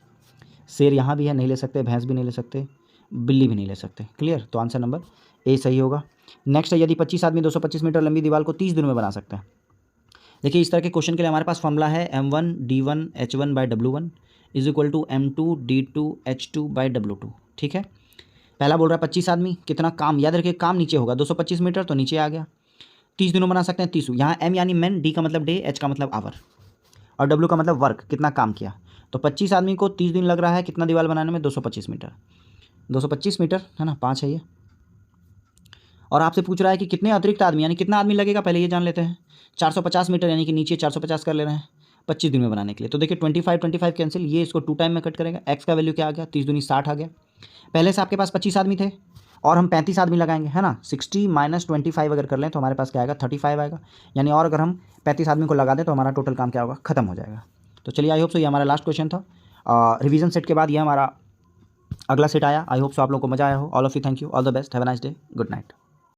Speaker 1: शेर यहाँ भी है, नहीं ले सकते, भैंस भी नहीं ले सकते, बिल्ली भी नहीं ले सकते। क्लियर, तो आंसर नंबर ए सही होगा। नेक्स्ट है, यदि 25 आदमी 225 मीटर लंबी दीवार को 30 दिनों में बना सकते हैं। देखिए इस तरह के क्वेश्चन के लिए हमारे पास फॉर्मूला है m1d1h1/w1 is equal to m2d2h2/w2। ठीक है, पहला बोल रहा है 25 आदमी, कितना काम, याद रखिए काम नीचे होगा, 225 मीटर तो नीचे आ गया। 30 दिनों बना सकते हैं, 30। यहाँ m यानी मैन, d का मतलब डे, h का मतलब आवर और w का मतलब वर्क, कितना काम किया। तो 25 आदमी को 30 दिन लग रहा है कितना दीवार बनाने में? 225 मीटर। 225 मीटर है ना, 5 है ये। और आपसे पूछ रहा है कि कितने अतिरिक्त आदमी, यानी कितना आदमी लगेगा, पहले ये जान लेते हैं। 450 मीटर यानी कि नीचे 450 कर ले रहे हैं 25 दिन में बनाने के लिए। तो देखिए 25 कैंसिल, ये इसको 2 टाइम में कट करेगा। एक्स का वैल्यू क्या आ गया? 30 दूनी 60 आ गया। पहले से आपके पास 25 आदमी थे और हम 35 आदमी लगाएंगे, है ना। 60 माइनस 25 अगर कर लें तो हमारे पास क्या आएगा? 35 आएगा। यानी और अगर हम 35 आदमी को लगा दें तो हमारा टोटल काम क्या होगा? खत्म हो जाएगा। तो चलिए, आई होप सो ये हमारा लास्ट क्वेश्चन था। रिवीजन सेट के बाद ये हमारा अगला सेट आया। आई होप सो आप लोगों को मजा आया हो। All of you thank you, all the best, have a nice day, good night.